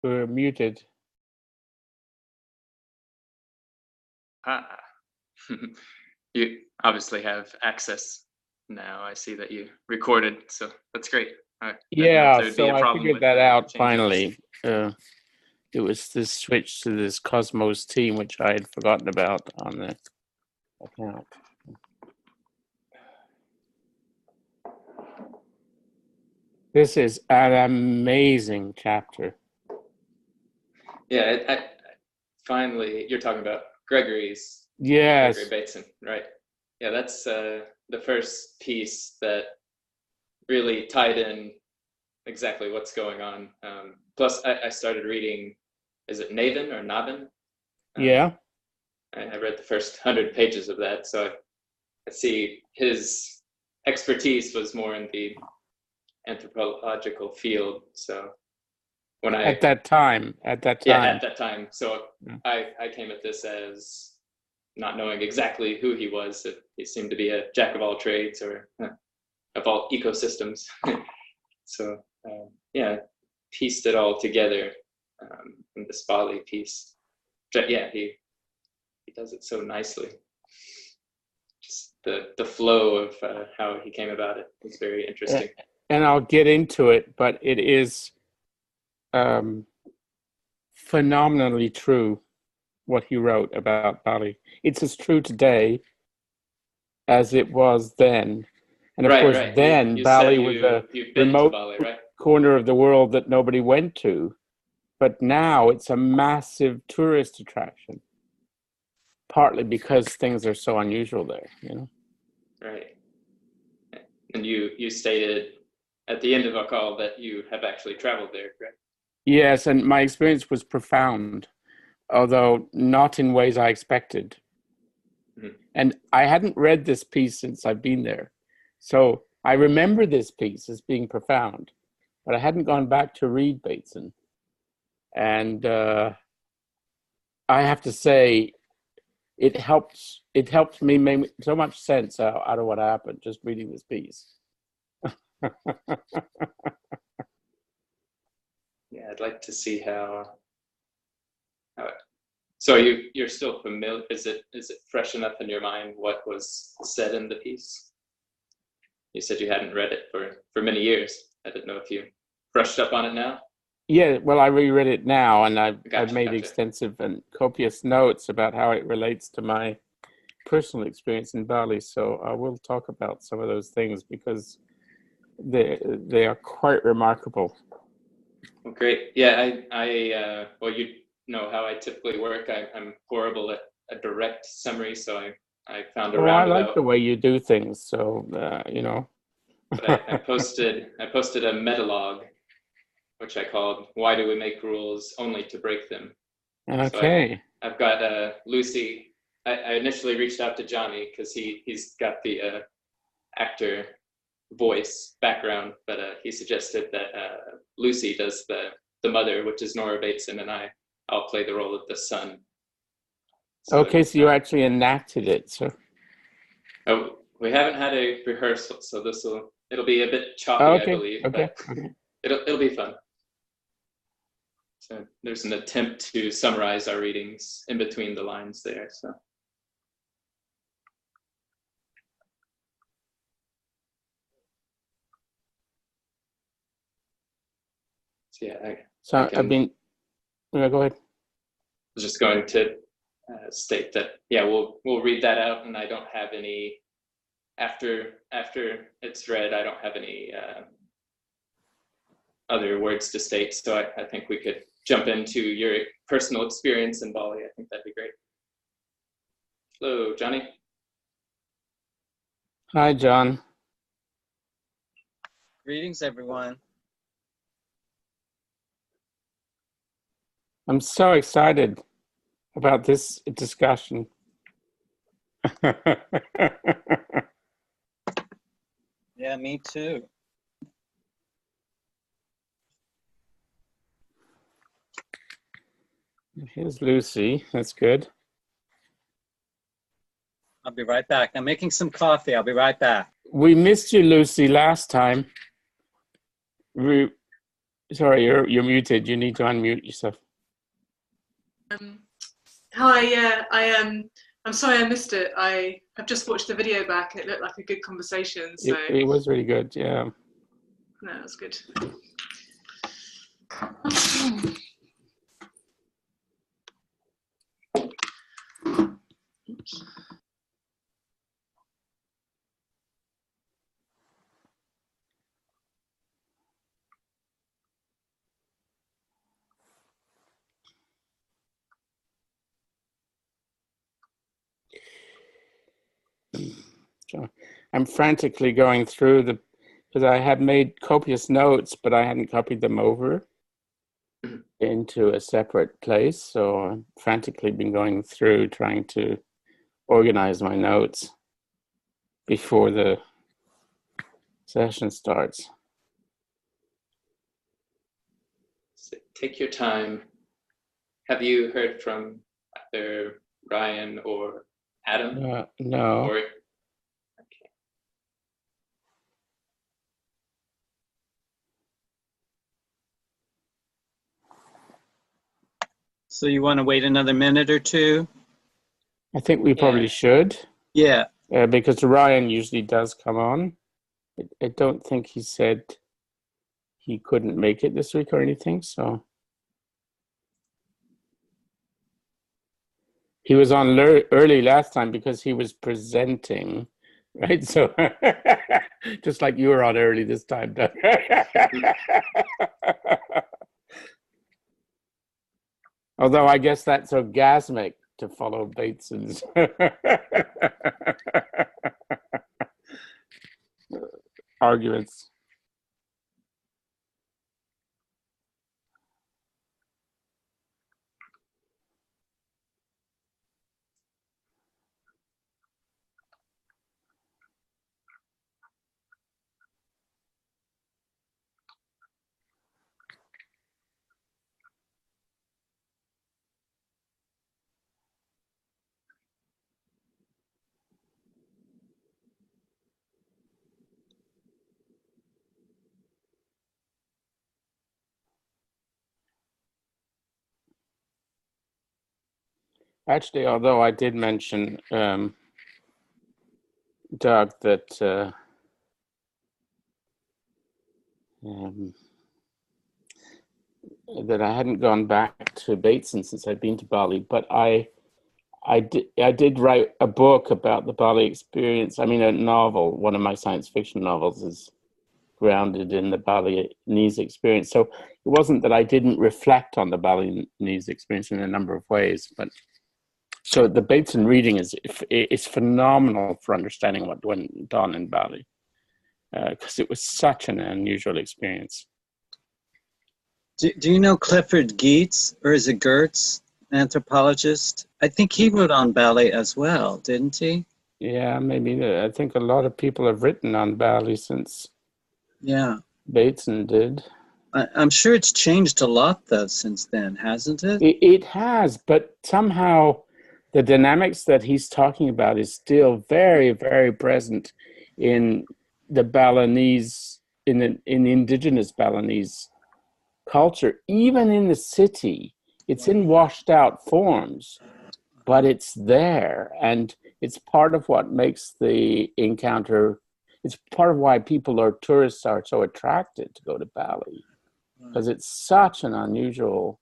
We're muted. Ah, you obviously have access now. I see that you recorded, so that's great. Yeah, so I figured that out finally. It was this switch to this Cosmos team, which I had forgotten about on the account. This is an amazing chapter. Yeah, finally, you're talking about Gregory's. Yes. Gregory Bateson, right? Yeah, that's the first piece that really tied in exactly what's going on. Plus, I started reading, is it Navin or Navin? Yeah. I read the first 100 pages of that, so I see his expertise was more in the anthropological field. So when at that time. Yeah, at that time. So I came at this as not knowing exactly who he was. He seemed to be a jack of all trades or of all ecosystems. So yeah, pieced it all together in this Bali piece. Yeah, he does it so nicely. Just the flow of how he came about it is very interesting. And I'll get into it, but it is phenomenally true what he wrote about Bali. It's as true today as it was then. And of course, then you Bali was a remote Bali, right? corner of the world that nobody went to. But now it's a massive tourist attraction, partly because things are so unusual there, you know? Right. And you stated at the end of our call that you have actually traveled there, correct? Yes, and my experience was profound, although not in ways I expected. Mm-hmm. And I hadn't read this piece since I've been there. So I remember this piece as being profound, but I hadn't gone back to read Bateson. And I have to say, it helped me make so much sense out of what happened just reading this piece. Yeah, I'd like to see how so you're still familiar, is it fresh enough in your mind what was said in the piece? You said you hadn't read it for many years. I didn't know if you brushed up on it now. Yeah, well, I reread it now, and I've made extensive and copious notes about how it relates to my personal experience in Bali. So I will talk about some of those things because they are quite remarkable. Well, great. Yeah, I well, you know how I typically work. I'm horrible at a direct summary, so I found a roundabout. I like the way you do things, so you know. But I posted a metalogue, which I called "Why Do We Make Rules Only to Break Them?" Okay. So I've got Lucy. I initially reached out to Johnny because he's got the actor voice background, but he suggested that Lucy does the mother, which is Nora Bateson, and I'll play the role of the son. So okay, so you actually enacted it, so. Oh, we haven't had a rehearsal, so it'll be a bit choppy, I believe. Okay. But it'll be fun. So there's an attempt to summarize our readings in between the lines there. So. Yeah, go ahead. I was just going to state that, yeah, we'll read that out, and I don't have any, after it's read, I don't have any other words to state, so I think we could jump into your personal experience in Bali. I think that'd be great. Hello, Johnny. Hi, John. Greetings, everyone. I'm so excited about this discussion. Yeah, me too. Here's Lucy. That's good. I'll be right back. I'm making some coffee. I'll be right back. We missed you, Lucy, last time. Sorry, you're muted. You need to unmute yourself. Hi, yeah, I'm sorry I missed it. I have just watched the video back. It looked like a good conversation. So It was really good. Yeah. no, it was good. Oops. So I'm frantically going through because I had made copious notes, but I hadn't copied them over into a separate place. So I've frantically been going through trying to organize my notes before the session starts. So take your time. Have you heard from either Ryan or Adam? No. Or, So you want to wait another minute or two? I think we probably should. Yeah. Because Ryan usually does come on. I don't think he said he couldn't make it this week or anything, so. He was on early last time because he was presenting, right? So just like you were on early this time. Although I guess that's orgasmic to follow Bateson's arguments. Actually, although I did mention, Doug, that that I hadn't gone back to Bateson since I'd been to Bali, but I did write a book about the Bali experience. I mean, a novel. One of my science fiction novels is grounded in the Balinese experience. So it wasn't that I didn't reflect on the Balinese experience in a number of ways, but so the Bateson reading is phenomenal for understanding what went on in Bali, because it was such an unusual experience. Do you know Clifford Geertz, or is it Gertz, anthropologist? I think he wrote on Bali as well, didn't he? Yeah, maybe. I think a lot of people have written on Bali since Bateson did. I'm sure it's changed a lot, though, since then, hasn't it? It has, but somehow the dynamics that he's talking about is still very, very present in the Balinese, in the indigenous Balinese culture. Even in the city, it's in washed out forms, but it's there, and it's part of what makes the encounter, it's part of why tourists are so attracted to go to Bali, because it's such an unusual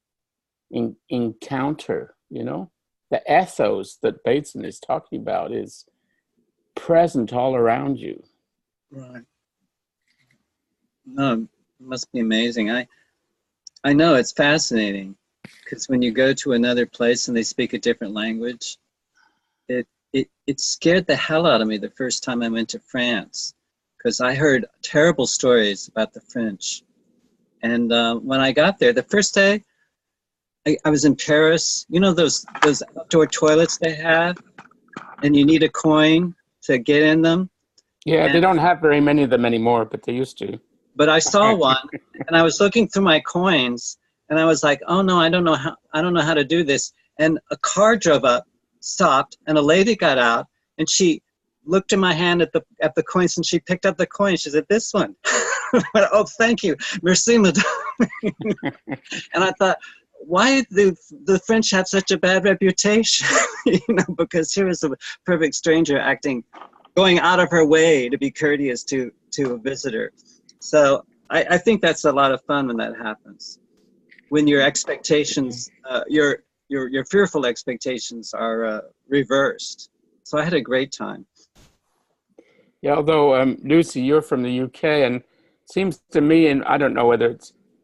encounter, you know? The ethos that Bateson is talking about is present all around you. Right. No, it must be amazing. I know it's fascinating, because when you go to another place and they speak a different language, it scared the hell out of me the first time I went to France, because I heard terrible stories about the French. And when I got there, the first day, I was in Paris. You know those outdoor toilets they have, and you need a coin to get in them? Yeah, they don't have very many of them anymore, but they used to. But I saw one, and I was looking through my coins, and I was like, "Oh no, I don't know how to do this." And a car drove up, stopped, and a lady got out, and she looked in my hand at the coins, and she picked up the coin. She said, "This one." Oh, thank you. Merci, madame. And I thought, why do the French have such a bad reputation? Because here is a perfect stranger going out of her way to be courteous to a visitor. So I think that's a lot of fun when that happens. When your expectations, your fearful expectations are reversed. So I had a great time. Yeah, although Lucy, you're from the UK, and it seems to me, and I don't know whether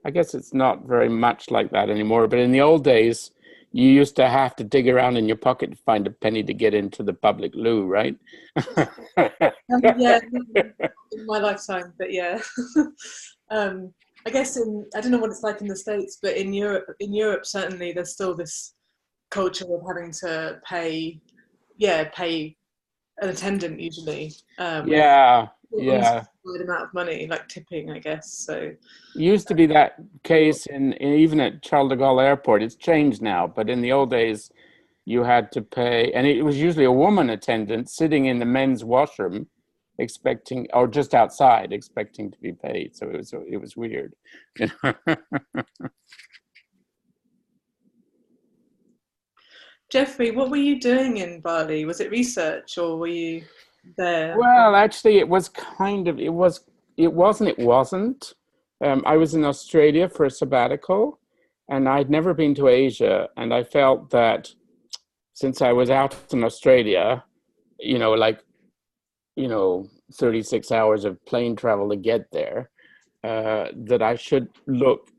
I guess it's not very much like that anymore, but in the old days, you used to have to dig around in your pocket to find a penny to get into the public loo, right? Yeah, in my lifetime, but yeah. I guess I don't know what it's like in the States, but in Europe certainly there's still this culture of having to pay an attendant usually. Yeah. With amount of money, like tipping, I guess. So it used to be that case even at Charles de Gaulle Airport. It's changed now, but in the old days, you had to pay, and it was usually a woman attendant sitting in the men's washroom, expecting, or just outside, expecting to be paid. So it was weird. Geoffrey, what were you doing in Bali? Was it research or were you there? Well, actually, it was kind of, it wasn't. I was in Australia for a sabbatical, and I'd never been to Asia, and I felt that since I was out in Australia, 36 hours of plane travel to get there, that I should look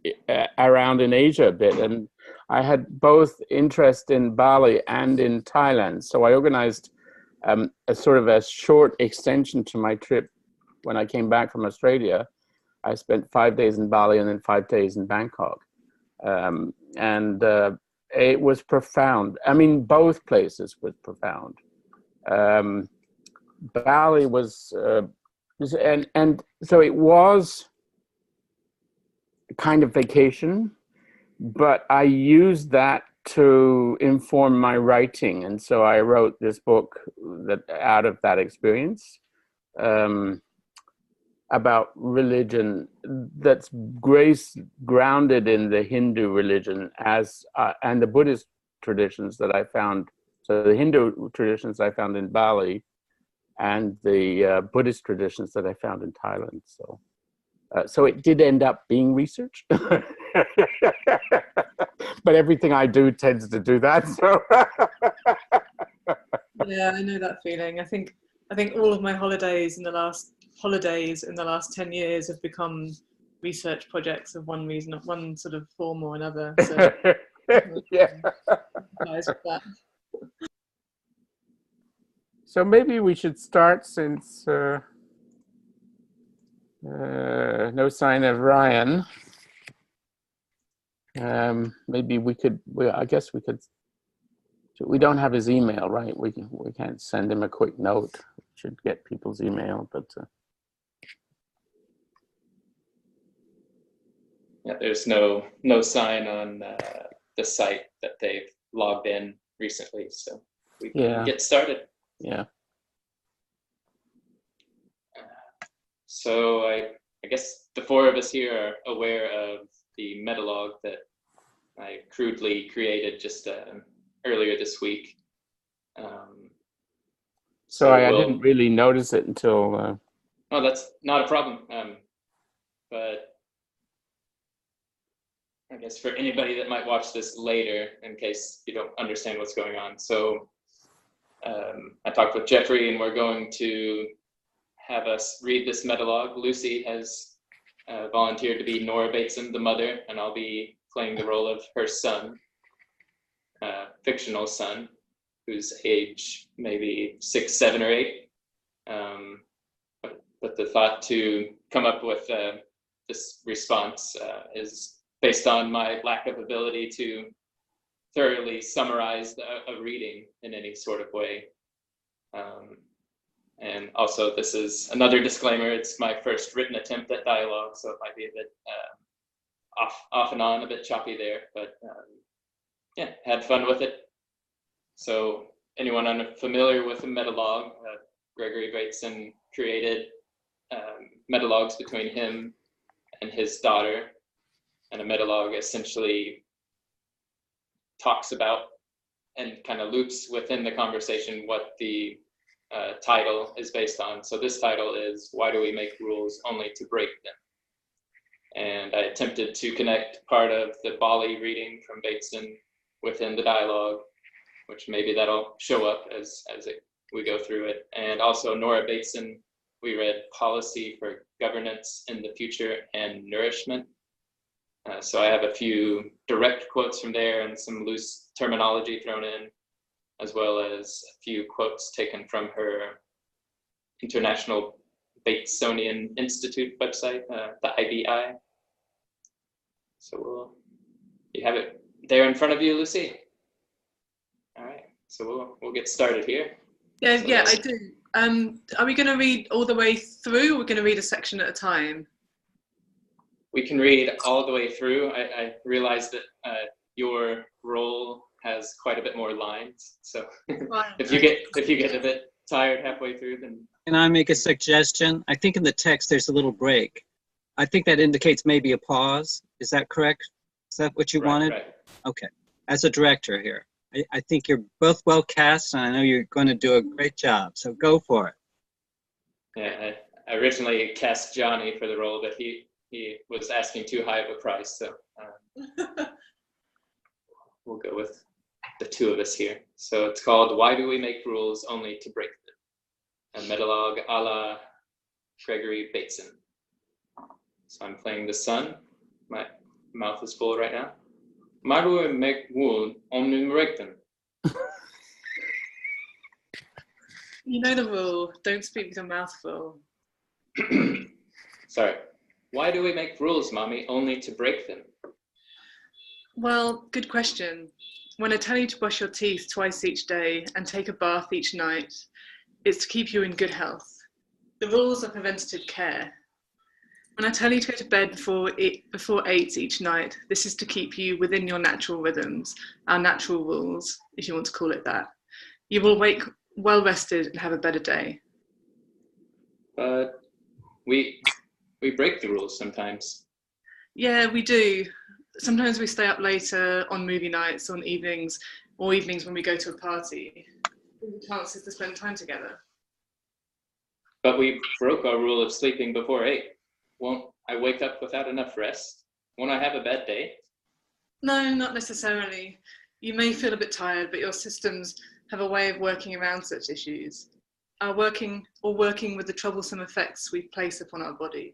around in Asia a bit. And I had both interest in Bali and in Thailand. So I organized a sort of a short extension to my trip when I came back from Australia. I spent 5 days in Bali and then 5 days in Bangkok. It was profound. I mean, both places was profound. Bali was, and so it was kind of vacation, but I used that to inform my writing, and so I wrote this book out of that experience, about religion that's grounded in the Hindu religion and the Buddhist traditions that I found. So the Hindu traditions I found in Bali, and the Buddhist traditions that I found in Thailand. So it did end up being research, but everything I do tends to do that. So yeah, I know that feeling. I think all of my holidays in the last 10 years have become research projects of one sort of form or another. So, yeah. So maybe we should start, since no sign of Ryan. Maybe we could. I guess we could. We don't have his email, right? We can't send him a quick note. We should get people's email, but. Yeah, there's no sign on the site that they've logged in recently, so we can get started. Yeah. So I guess the four of us here are aware of the metalogue that I crudely created just earlier this week. Sorry, I didn't really notice it until. Oh, that's not a problem. But I guess for anybody that might watch this later, in case you don't understand what's going on. So I talked with Geoffrey, and we're going to have us read this metalogue. Lucy has volunteered to be Nora Bateson, the mother, and I'll be playing the role of her son, fictional son, whose age maybe 6, 7, or 8. But the thought to come up with this response is based on my lack of ability to thoroughly summarize a reading in any sort of way. And also, this is another disclaimer. It's my first written attempt at dialogue, so it might be a bit off and on, a bit choppy there, but yeah, had fun with it. So anyone unfamiliar with the metalogue, Gregory Bateson created metalogues between him and his daughter, and a metalogue essentially talks about and kind of loops within the conversation what the title is based on. So this title is Why Do We Make Rules Only to Break Them? And I attempted to connect part of the Bali reading from Bateson within the dialogue, which maybe that'll show up as we go through it. And also Nora Bateson, we read Policy for Governance in the Future and Nourishment. So I have a few direct quotes from there and some loose terminology thrown in, as well as a few quotes taken from her International Batesonian Institute website, the IBI. So you have it there in front of you, Lucy. All right, so we'll get started here. Yeah, So yeah, I do. Are we going to read all the way through, or we're going to read a section at a time? We can read all the way through. I realize that your role has quite a bit more lines, so if you get a bit tired halfway through, then. Can I make a suggestion? I think in the text there's a little break. I think that indicates maybe a pause. Is that correct? Is that what you wanted? Right. Okay. As a director here, I think you're both well cast, and I know you're going to do a great job. So go for it. Yeah, I originally cast Johnny for the role, but he was asking too high of a price, so we'll go with the two of us here. So it's called Why Do We Make Rules Only to Break Them? A metalogue a la Gregory Bateson. So I'm playing the sun. My mouth is full right now. Why do we make rules only to break them? You know the rule. Don't speak with your mouth full. Sorry. Why do we make rules, Mommy, only to break them? Well, good question. When I tell you to brush your teeth twice each day and take a bath each night, it's to keep you in good health. The rules are preventative care. When I tell you to go to bed before 8 each night, this is to keep you within your natural rhythms, our natural rules, if you want to call it that. You will wake well rested and have a better day. But we break the rules sometimes. Yeah, we do. Sometimes we stay up later on movie nights, on evenings, or evenings when we go to a party. The chances to spend time together. But we broke our rule of sleeping before 8. Won't I wake up without enough rest? Won't I have a bad day? No, not necessarily. You may feel a bit tired, but your systems have a way of working around such issues. Working with the troublesome effects we place upon our body.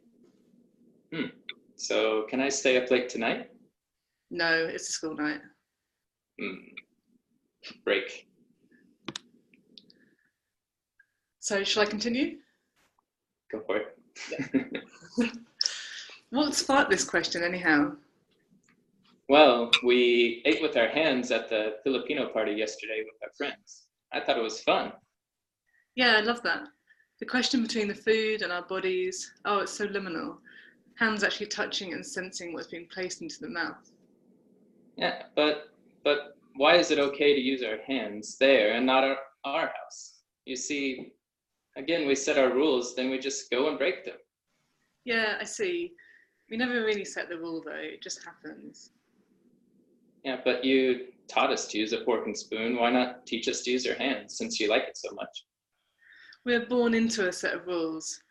So can I stay up late tonight? No, it's a school night. Break. So shall I continue? Go for it. Yeah. What sparked this question anyhow? Well, we ate with our hands at the Filipino party yesterday with our friends. I thought it was fun. Yeah, I love that. The question between the food and our bodies, it's so liminal. Hands actually touching and sensing what's being placed into the mouth. Yeah, but why is it okay to use our hands there and not our house? You see, again, we set our rules, then we just go and break them. Yeah, I see. We never really set the rule though, it just happens. Yeah, but you taught us to use a fork and spoon. Why not teach us to use our hands since you like it so much? We're born into a set of rules,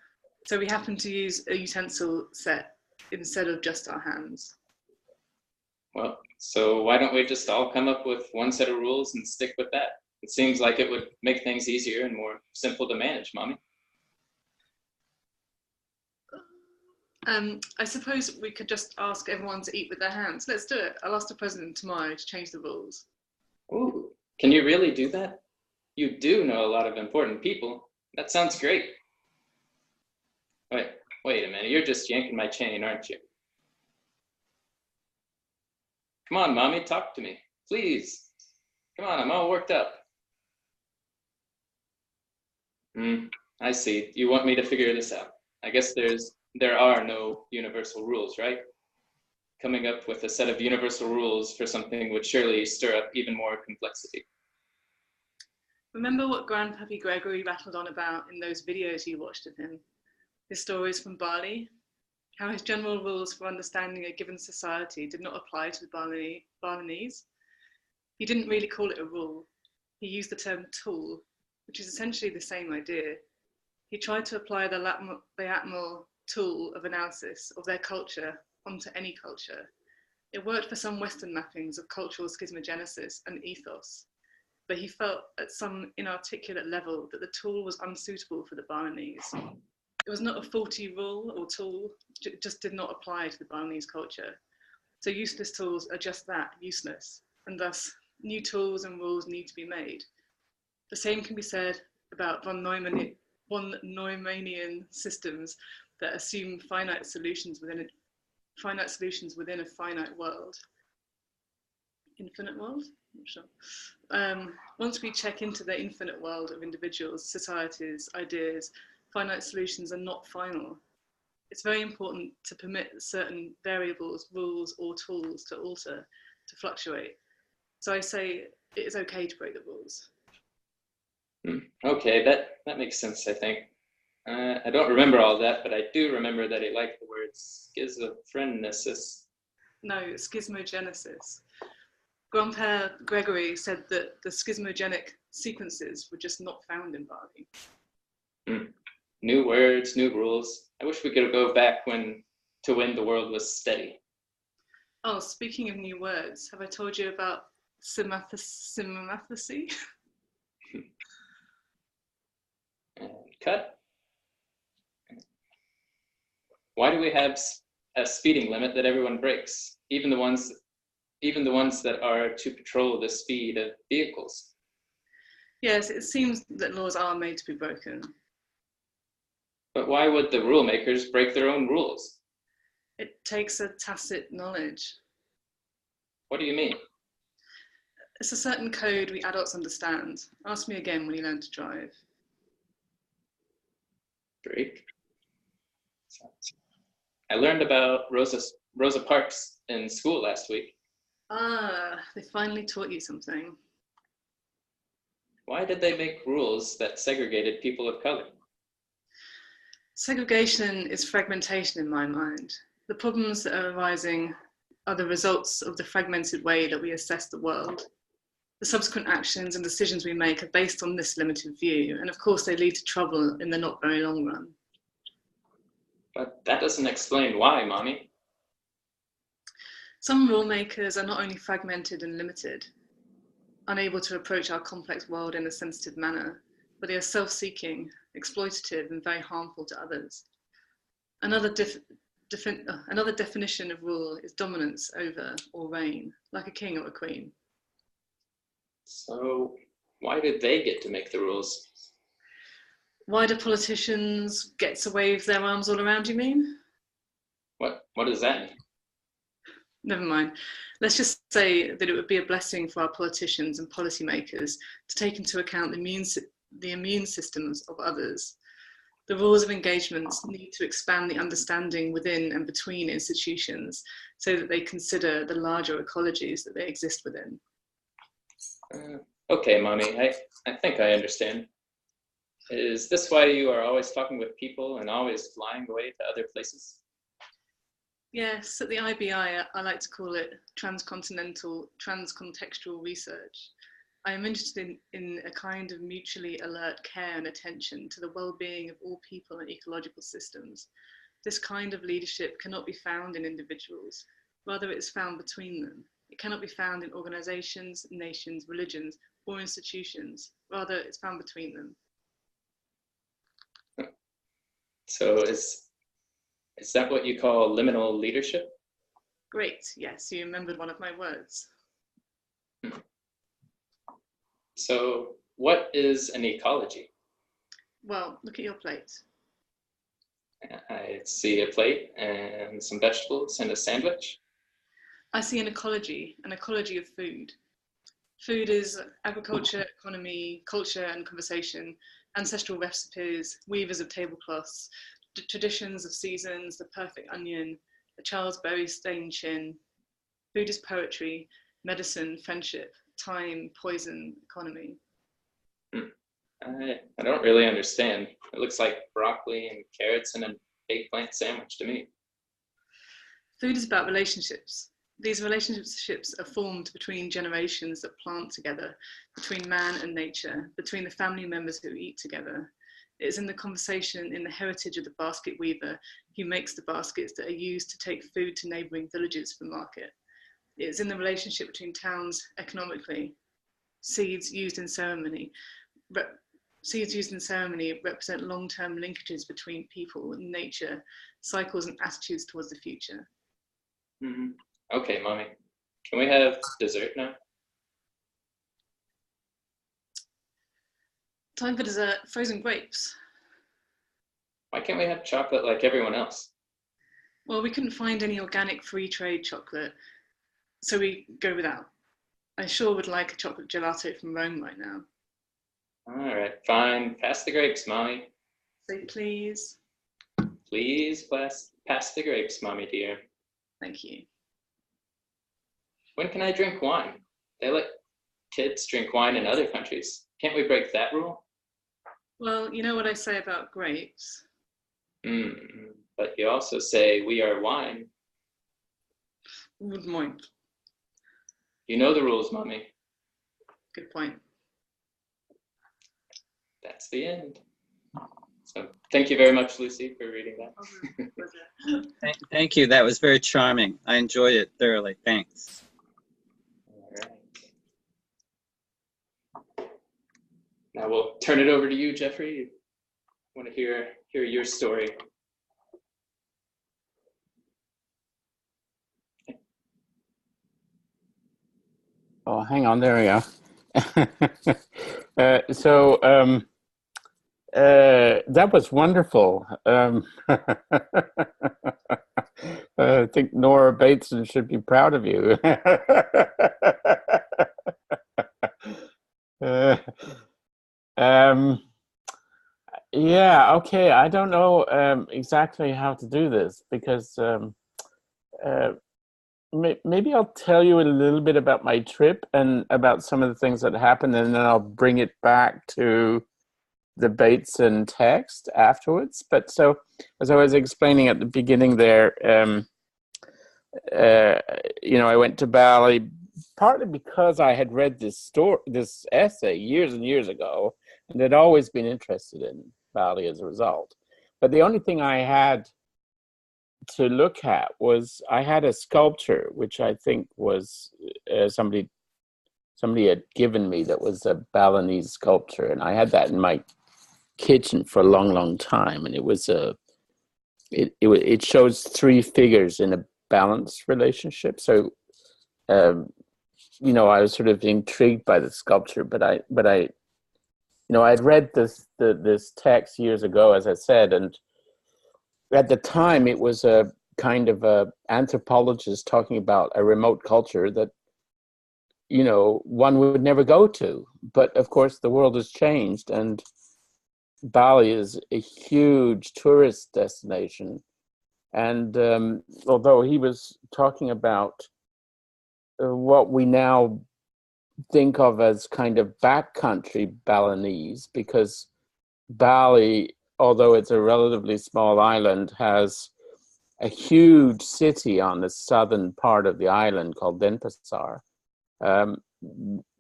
so we happen to use a utensil set instead of just our hands. Well, so why don't we just all come up with one set of rules and stick with that? It seems like it would make things easier and more simple to manage, Mommy. I suppose we could just ask everyone to eat with their hands. Let's do it. I'll ask the president tomorrow to change the rules. Ooh, can you really do that? You do know a lot of important people. That sounds great. Wait a minute. You're just yanking my chain, aren't you? Come on, Mommy, talk to me. Please. Come on, I'm all worked up. I see. You want me to figure this out. I guess there are no universal rules, right? Coming up with a set of universal rules for something would surely stir up even more complexity. Remember what Grandpappy Gregory rattled on about in those videos you watched of him? His stories from Bali? how his general rules for understanding a given society did not apply to the Balinese. He didn't really call it a rule. He used the term tool, which is essentially the same idea. He tried to apply the Atmal tool of analysis of their culture onto any culture. It worked for some Western mappings of cultural schismogenesis and ethos, but he felt at some inarticulate level that the tool was unsuitable for the Balinese. It was not a faulty rule or tool, it just did not apply to the Balinese culture. So useless tools are just that, useless, and thus new tools and rules need to be made. The same can be said about von Neumannian systems that assume finite solutions within a finite world. Infinite world? I'm not sure. Once we check into the infinite world of individuals, societies, ideas, finite solutions are not final. It's very important to permit certain variables, rules, or tools to alter, to fluctuate. So I say it is okay to break the rules. Okay, that makes sense, I think. I don't remember all that, but I do remember that he liked the word schizophrenicis. No, schismogenesis. Grandpère Gregory said that the schismogenic sequences were just not found in Bali. New words, new rules. I wish we could go back to when the world was steady. Oh, speaking of new words, have I told you about symathesy? And cut. Why do we have a speeding limit that everyone breaks, even the ones that are to patrol the speed of vehicles? Yes, it seems that laws are made to be broken. But why would the rule makers break their own rules? It takes a tacit knowledge. What do you mean? It's a certain code we adults understand. Ask me again when you learn to drive. Break. I learned about Rosa Parks in school last week. Ah, they finally taught you something. Why did they make rules that segregated people of color? Segregation is fragmentation in my mind. The problems that are arising are the results of the fragmented way that we assess the world. The subsequent actions and decisions we make are based on this limited view, and of course they lead to trouble in the not very long run. But that doesn't explain why, Mommy. Some rule makers are not only fragmented and limited, unable to approach our complex world in a sensitive manner, but they are self-seeking, exploitative, and very harmful to others. Another definition of rule is dominance over or reign, like a king or a queen. So why did they get to make the rules? Why do politicians get to wave their arms all around, you mean? What does that mean? Never mind. Let's just say that it would be a blessing for our politicians and policymakers to take into account the immune systems of others. The rules of engagement need to expand the understanding within and between institutions so that they consider the larger ecologies that they exist within. Okay, Mommy, I think I understand. Is this why you are always talking with people and always flying away to other places? Yes, at the IBI, I like to call it transcontextual research. I am interested in a kind of mutually alert care and attention to the well-being of all people and ecological systems. This kind of leadership cannot be found in individuals, rather it is found between them. It cannot be found in organizations, nations, religions, or institutions, rather it's found between them. So is that what you call liminal leadership? Great, yes, you remembered one of my words. So what is an ecology? Well, look at your plate. I see a plate and some vegetables and a sandwich. I see an ecology of food. Food is agriculture, economy, culture and conversation, ancestral recipes, weavers of tablecloths, traditions of seasons, the perfect onion, a child's berry-stained chin. Food is poetry, medicine, friendship, time, poison, economy. I don't really understand. It looks like broccoli and carrots and an eggplant sandwich to me. Food is about relationships. These relationships are formed between generations that plant together, between man and nature, between the family members who eat together. It is in the conversation, in the heritage of the basket weaver who makes the baskets that are used to take food to neighbouring villages for market. It is in the relationship between towns economically. Seeds used in ceremony represent long-term linkages between people and nature, cycles and attitudes towards the future. Mm-hmm. Okay, Mommy. Can we have dessert now? Time for dessert, frozen grapes. Why can't we have chocolate like everyone else? Well, we couldn't find any organic free trade chocolate, so we go without. I sure would like a chocolate gelato from Rome right now. All right, fine. Pass the grapes, Mommy. Say please. Please pass the grapes, Mommy dear. Thank you. When can I drink wine? They let kids drink wine in other countries. Can't we break that rule? Well, you know what I say about grapes. But you also say we are wine. Good point. You know the rules, Mommy. Good point. That's the end. So thank you very much, Lucy, for reading that. Thank you. That was very charming. I enjoyed it thoroughly. Thanks. All right. Now we'll turn it over to you, Geoffrey. I want to hear your story. Oh, hang on. There we go. That was wonderful. I think Nora Bateson should be proud of you. Yeah, okay. I don't know exactly how to do this because maybe I'll tell you a little bit about my trip and about some of the things that happened, and then I'll bring it back to the Bateson text afterwards. But so, as I was explaining at the beginning there, I went to Bali partly because I had read this essay years and years ago, and had always been interested in Bali as a result. But the only thing I had to look at was I had a sculpture, which I think was somebody had given me, that was a Balinese sculpture, and I had that in my kitchen for a long time, and it was it shows three figures in a balanced relationship. So I was sort of intrigued by the sculpture, but I I'd read this text years ago, as I said, and at the time it was a kind of a anthropologist talking about a remote culture that one would never go to. But of course the world has changed, and Bali is a huge tourist destination. And although he was talking about what we now think of as kind of backcountry Balinese, because Bali, although it's a relatively small island, has a huge city on the southern part of the island called Denpasar,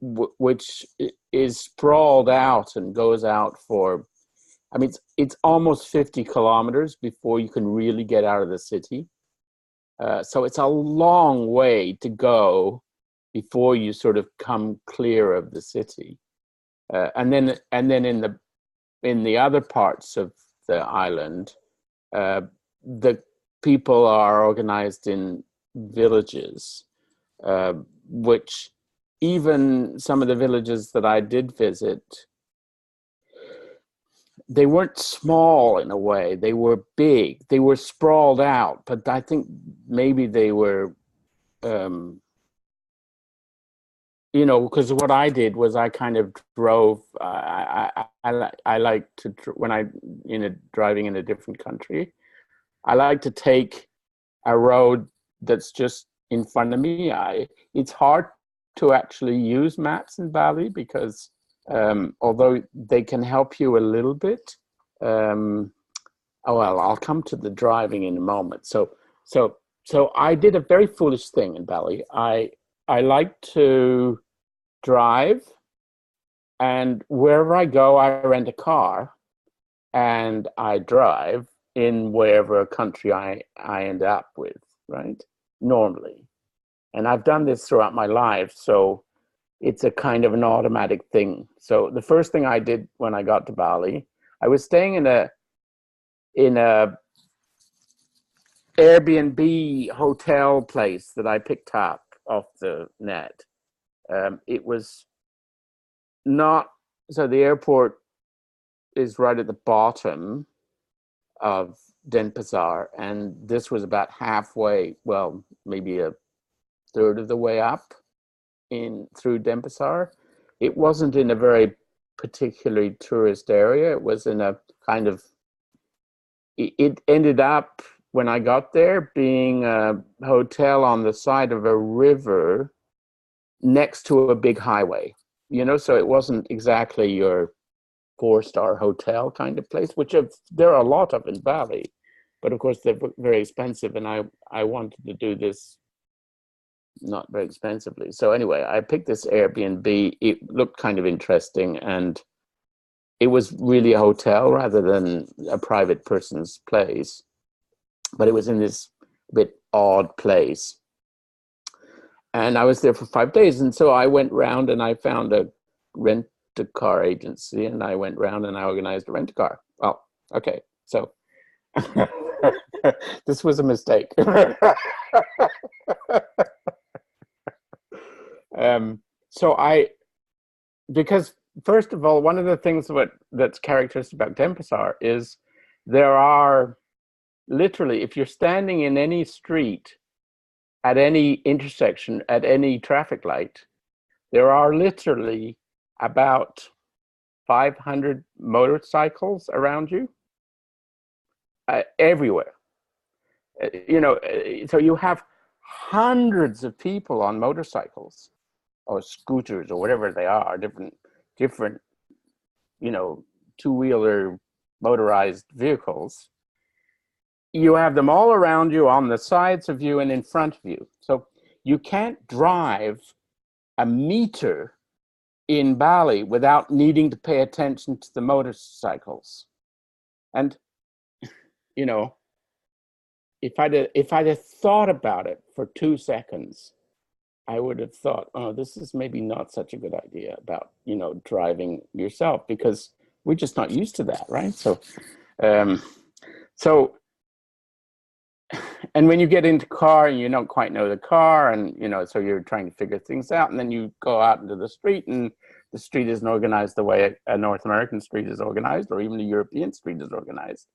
which is sprawled out and goes out for, it's almost 50 kilometers before you can really get out of the city. So it's a long way to go before you sort of come clear of the city. And then in the other parts of the island, the people are organized in villages, which even some of the villages that I did visit, they weren't small in a way. They were big. They were sprawled out, but I think maybe they were, because what I did was I kind of drove. I like to, when driving in a different country, I like to take a road that's just in front of me. It's hard to actually use maps in Bali because although they can help you a little bit, I'll come to the driving in a moment. So so I did a very foolish thing in Bali. I like to drive, and wherever I go, I rent a car, and I drive in wherever country I end up with, right? Normally. And I've done this throughout my life, so it's a kind of an automatic thing. So the first thing I did when I got to Bali, I was staying in a Airbnb hotel place that I picked up off the net. It was not, so the airport is right at the bottom of Denpasar, and this was about halfway, well, maybe a third of the way up through Denpasar. It wasn't in a very particularly tourist area. It was in a kind of, it ended up, when I got there, being a hotel on the side of a river next to a big highway, you know, so it wasn't exactly your 4-star hotel kind of place, which there are a lot of in Bali, but of course they're very expensive, and I wanted to do this not very expensively. So anyway, I picked this Airbnb. It looked kind of interesting, and it was really a hotel rather than a private person's place, but it was in this bit odd place. And I was there for 5 days, and so I went round and I found a rent-a-car agency, and I went round and I organized a rent-a-car. Well, okay, so this was a mistake. Because first of all, one of the things that's characteristic about Denpasar is there are literally, if you're standing in any street, at any intersection, at any traffic light, there are literally about 500 motorcycles around you, everywhere. You know, so you have hundreds of people on motorcycles or scooters or whatever they are, different, you know, two-wheeler motorized vehicles. You have them all around you, on the sides of you and in front of you. So you can't drive a meter in Bali without needing to pay attention to the motorcycles. And, you know, if I'd have thought about it for 2 seconds, I would have thought, oh, this is maybe not such a good idea about, you know, driving yourself, because we're just not used to that, right? So, and when you get into car and you don't quite know the car, and, you know, so you're trying to figure things out, and then you go out into the street, and the street isn't organized the way a North American street is organized, or even a European street is organized.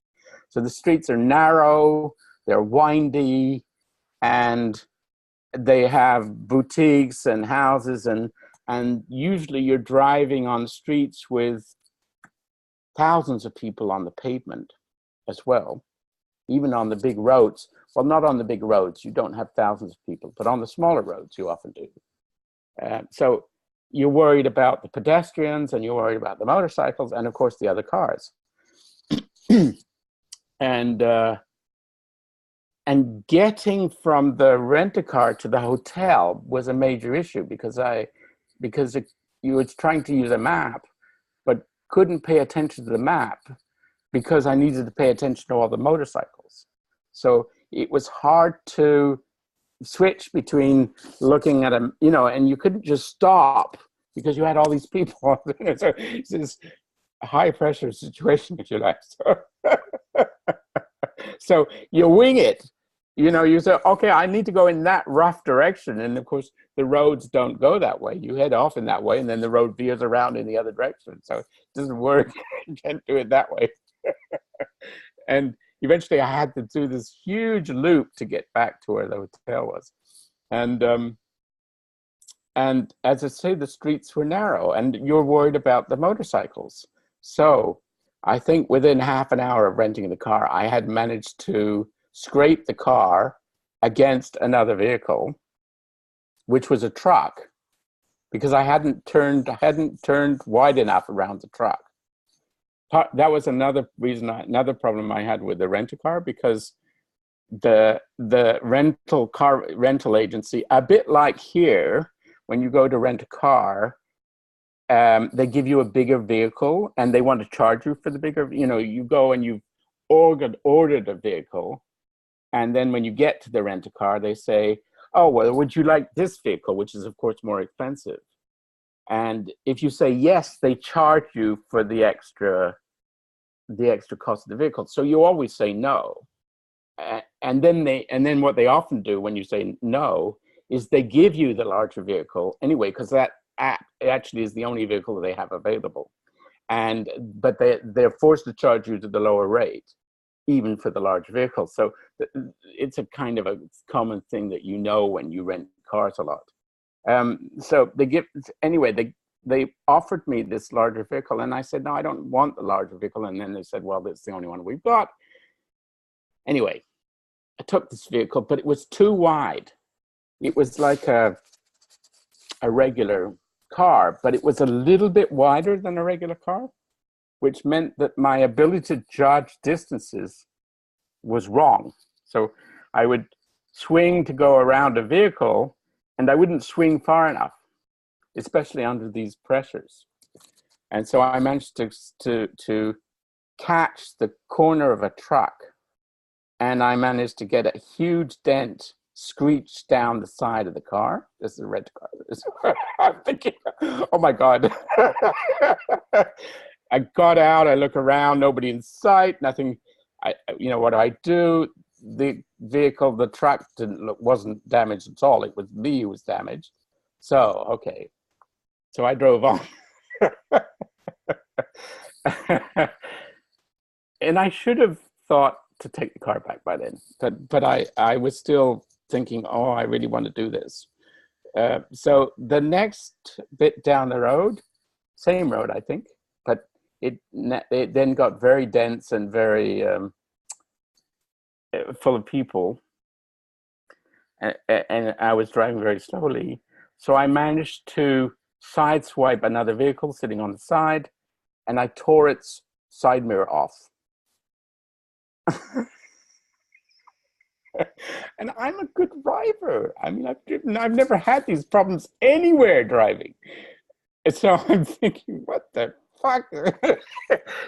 So the streets are narrow, they're windy, and they have boutiques and houses, and usually you're driving on streets with thousands of people on the pavement as well, even on the big roads. Well, not on the big roads, you don't have thousands of people, but on the smaller roads you often do. So you're worried about the pedestrians, and you're worried about the motorcycles, and of course the other cars. And getting from the rent-a-car to the hotel was a major issue, because you was trying to use a map, but couldn't pay attention to the map because I needed to pay attention to all the motorcycles. So it was hard to switch between looking at them, you know, and you couldn't just stop because you had all these people. So it's this high pressure situation, if you like. So you wing it. You know, you say, okay, I need to go in that rough direction. And of course, the roads don't go that way. You head off in that way, and then the road veers around in the other direction. So it doesn't work. You can't do it that way. And eventually I had to do this huge loop to get back to where the hotel was. And as I say, the streets were narrow, and you're worried about the motorcycles. So I think within half an hour of renting the car, I had managed to scrape the car against another vehicle, which was a truck, because I hadn't turned wide enough around the truck. That was another reason, another problem I had with the rent-a-car, because the car rental agency, a bit like here, when you go to rent a car, they give you a bigger vehicle and they want to charge you for the bigger, you go and you've ordered a vehicle. And then when you get to the rent-a-car, they say, oh, well, would you like this vehicle, which is, of course, more expensive. And if you say yes, they charge you for the extra cost of the vehicle. So you always say no. And then what they often do when you say no is they give you the larger vehicle anyway, because that actually is the only vehicle that they have available. But they're forced to charge you to the lower rate, even for the large vehicle. So it's a kind of a common thing that when you rent cars a lot. So they offered me this larger vehicle, and I said, no, I don't want the larger vehicle. And then they said, well, that's the only one we've got. Anyway, I took this vehicle, but it was too wide. It was like a regular car, but it was a little bit wider than a regular car, which meant that my ability to judge distances was wrong. So I would swing to go around a vehicle, and I wouldn't swing far enough, especially under these pressures. And so I managed to catch the corner of a truck, and I managed to get a huge dent screeched down the side of the car. This is a red car. I'm thinking, oh my God. I got out, I look around, nobody in sight, nothing. What do I do? The vehicle, the truck wasn't damaged at all. It was me who was damaged. So, okay. So I drove on. And I should have thought to take the car back by then. But I was still thinking, oh, I really want to do this. So the next bit down the road, same road, I think, but it then got very dense and very full of people. And I was driving very slowly. So I managed to sideswipe another vehicle sitting on the side, and I tore its side mirror off. And I'm a good driver. I mean, I've never had these problems anywhere driving. And so I'm thinking, what the fuck?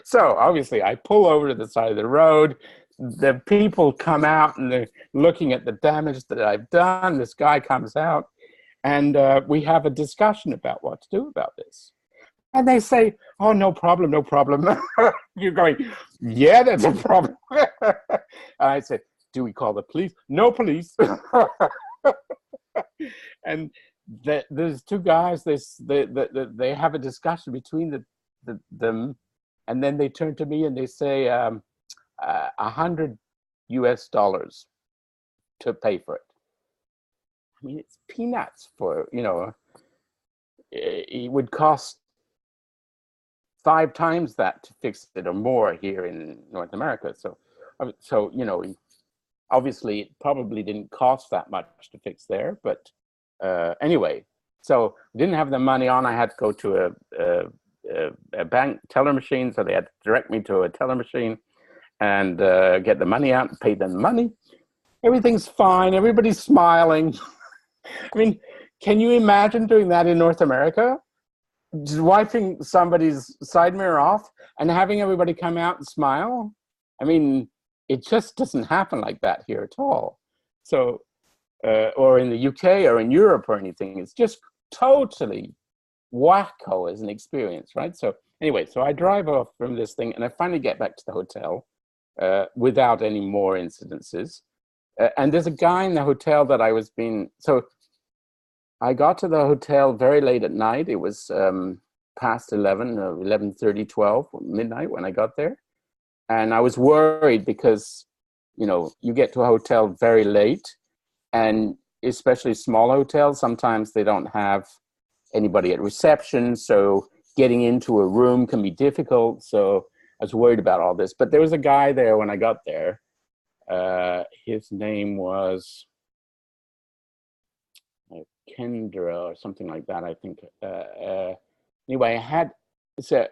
So obviously I pull over to the side of the road. The people come out and they're looking at the damage that I've done. This guy comes out, and we have a discussion about what to do about this. And they say, oh, no problem, no problem. You're going, yeah, that's a problem. I said, do we call the police? No police. And there's two guys, they have a discussion between them, and then they turn to me and they say, $100 US to pay for it. I mean, it's peanuts for, it would cost 5 times that to fix it or more here in North America. So obviously it probably didn't cost that much to fix there, but anyway, so didn't have the money on. I had to go to a bank teller machine, so they had to direct me to a teller machine and get the money out and pay them money. Everything's fine. Everybody's smiling. I mean, can you imagine doing that in North America? Just wiping somebody's side mirror off and having everybody come out and smile? I mean, it just doesn't happen like that here at all. So, or in the UK or in Europe or anything, it's just totally wacko as an experience, right? So anyway, so I drive off from this thing and I finally get back to the hotel without any more incidences. And there's a guy in the hotel that I was being, so I got to the hotel very late at night. It was past 11, 11:30, 12, midnight when I got there. And I was worried because, you get to a hotel very late, and especially small hotels, sometimes they don't have anybody at reception. So getting into a room can be difficult. So I was worried about all this. But there was a guy there when I got there. His name was Kendra or something like that, I think. Anyway,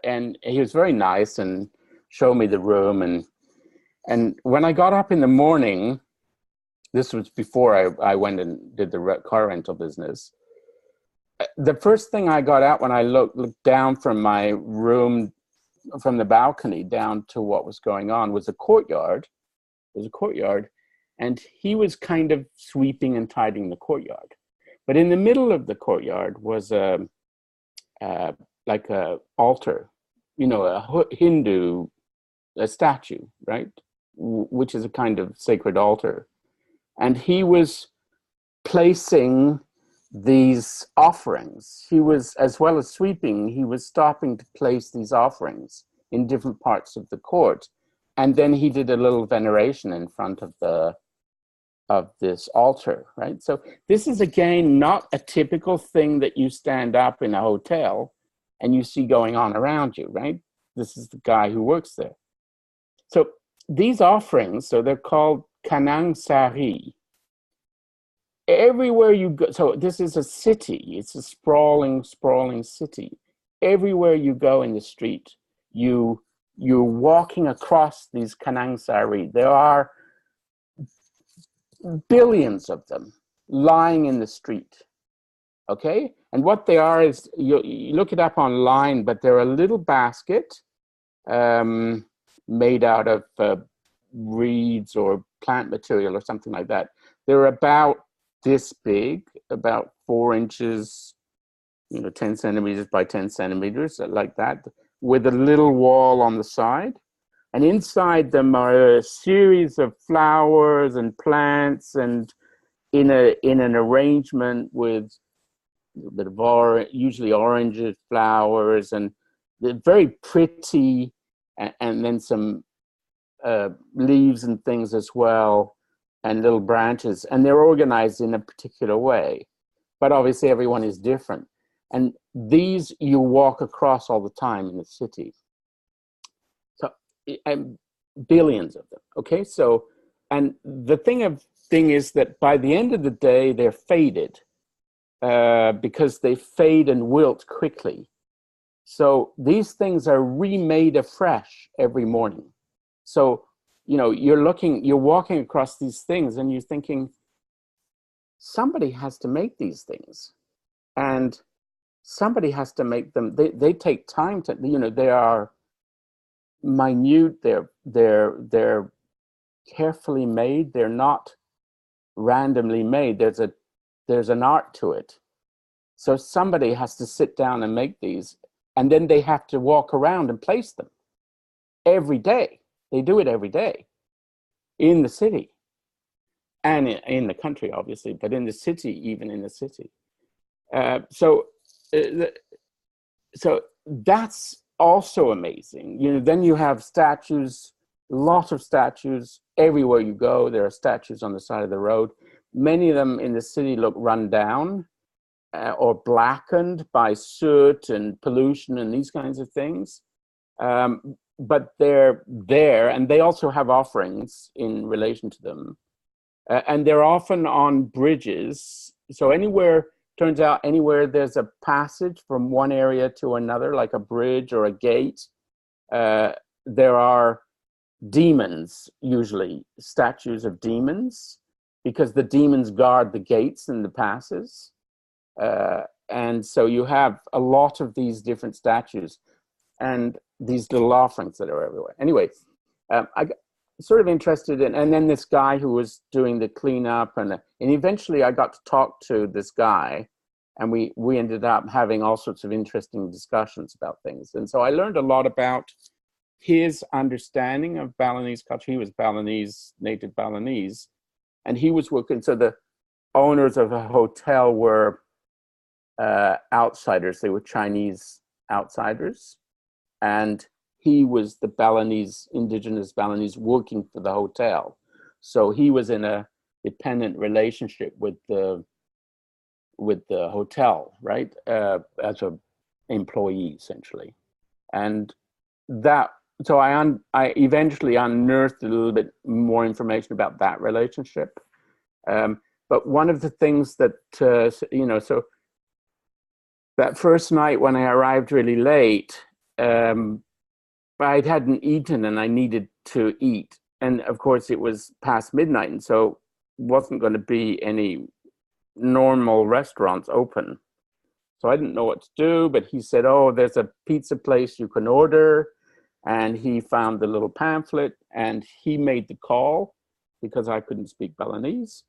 and he was very nice and showed me the room. And when I got up in the morning, this was before I went and did the car rental business. The first thing I got out when I looked down from my room, from the balcony down to what was going on, was a courtyard. There was a courtyard, and he was kind of sweeping and tidying the courtyard. But in the middle of the courtyard was like a altar, a Hindu statue, right? Which is a kind of sacred altar. And he was placing these offerings. He was, as well as sweeping, he was stopping to place these offerings in different parts of the court. And then he did a little veneration in front of this altar, right? So this is, again, not a typical thing that you stand up in a hotel and you see going on around you, right? This is the guy who works there. So these offerings, so they're called Kanang Sari. Everywhere you go, so this is a city, it's a sprawling city. Everywhere you go in the street, you're walking across these Kanang Sari. There are billions of them lying in the street, okay? And what they are is, you look it up online, but they're a little basket made out of reeds or plant material or something like that. They're about this big, about 4 inches, 10 centimeters by 10 centimeters, like that, with a little wall on the side. And inside them are a series of flowers and plants, and in an arrangement with a bit of usually orange flowers, and they're very pretty, and then some leaves and things as well, and little branches, and they're organized in a particular way. But obviously everyone is different. And these you walk across all the time in the city. So, and billions of them, okay? So, and the thing is that by the end of the day, they're faded because they fade and wilt quickly. So these things are remade afresh every morning. So, you're walking across these things and you're thinking, somebody has to make these things. And somebody has to make them. They take time to, they are minute, they're carefully made. They're not randomly made. There's an art to it. So somebody has to sit down and make these, and then they have to walk around and place them every day. They do it every day in the city and in the country, obviously, but in the city, even in the city. So that's also amazing. Then you have statues, a lot of statues everywhere you go. There are statues on the side of the road. Many of them in the city look run down or blackened by soot and pollution and these kinds of things. But they're there, and they also have offerings in relation to them. And they're often on bridges. So turns out anywhere there's a passage from one area to another, like a bridge or a gate, there are demons, usually statues of demons, because the demons guard the gates and the passes. And so you have a lot of these different statues and these little offerings that are everywhere. Anyway, I got sort of interested in, and then this guy who was doing the cleanup, and eventually I got to talk to this guy, and we ended up having all sorts of interesting discussions about things. And so I learned a lot about his understanding of Balinese culture. He was Balinese, native Balinese, and he was working, so the owners of a hotel were outsiders. They were Chinese outsiders, and he was the Balinese, indigenous Balinese, working for the hotel. So he was in a dependent relationship with the hotel, right, as an employee, essentially. And that, so I eventually unearthed a little bit more information about that relationship. But one of the things that, so that first night when I arrived really late, I hadn't eaten and I needed to eat. And of course it was past midnight. And so wasn't going to be any normal restaurants open. So I didn't know what to do, but he said, oh, there's a pizza place you can order. And he found the little pamphlet and he made the call because I couldn't speak Balinese.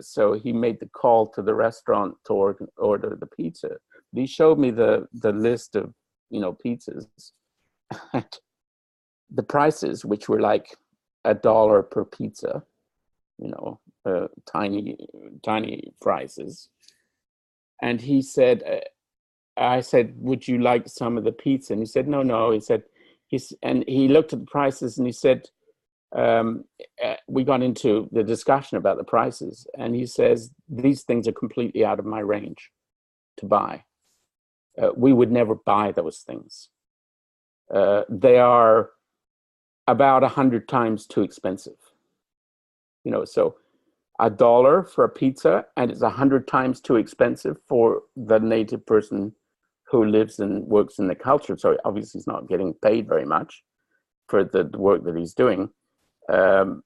So he made the call to the restaurant to order the pizza. He showed me the list of, pizzas and the prices, which were like $1 per pizza, tiny prices. And he said, I said, would you like some of the pizza? And he said, no. He said, and he looked at the prices and he said, we got into the discussion about the prices. And he says, these things are completely out of my range to buy. We would never buy those things. They are about 100 times too expensive. So $1 for a pizza, and it's 100 times too expensive for the native person who lives and works in the culture. So obviously he's not getting paid very much for the work that he's doing. So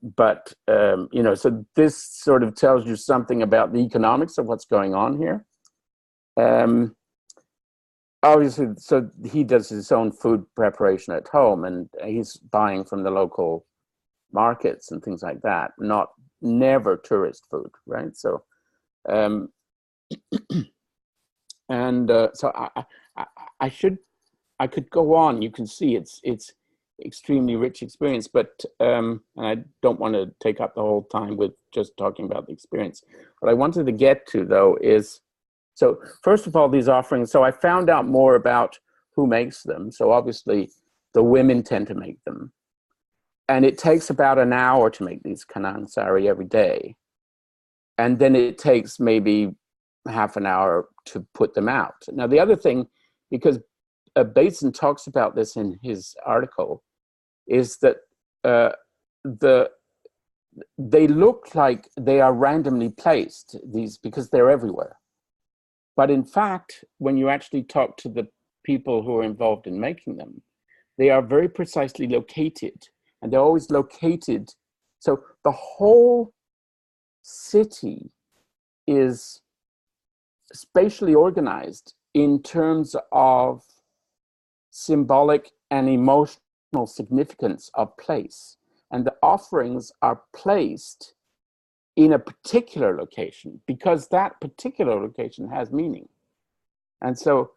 this sort of tells you something about the economics of what's going on here. Obviously, so he does his own food preparation at home, and he's buying from the local markets and things like that, never tourist food, right? So, so I could go on. You can see it's extremely rich experience, but and I don't want to take up the whole time with just talking about the experience. What I wanted to get to, though, is, so first of all, these offerings, so I found out more about who makes them. So obviously the women tend to make them. And it takes about an hour to make these kanang sari every day. And then it takes maybe half an hour to put them out. Now, the other thing, because Bateson talks about this in his article, is that they look like they are randomly placed, these, because they're everywhere. But in fact, when you actually talk to the people who are involved in making them, they are very precisely located, and they're always located. So the whole city is spatially organized in terms of symbolic and emotional significance of place. And the offerings are placed in a particular location because that particular location has meaning. And so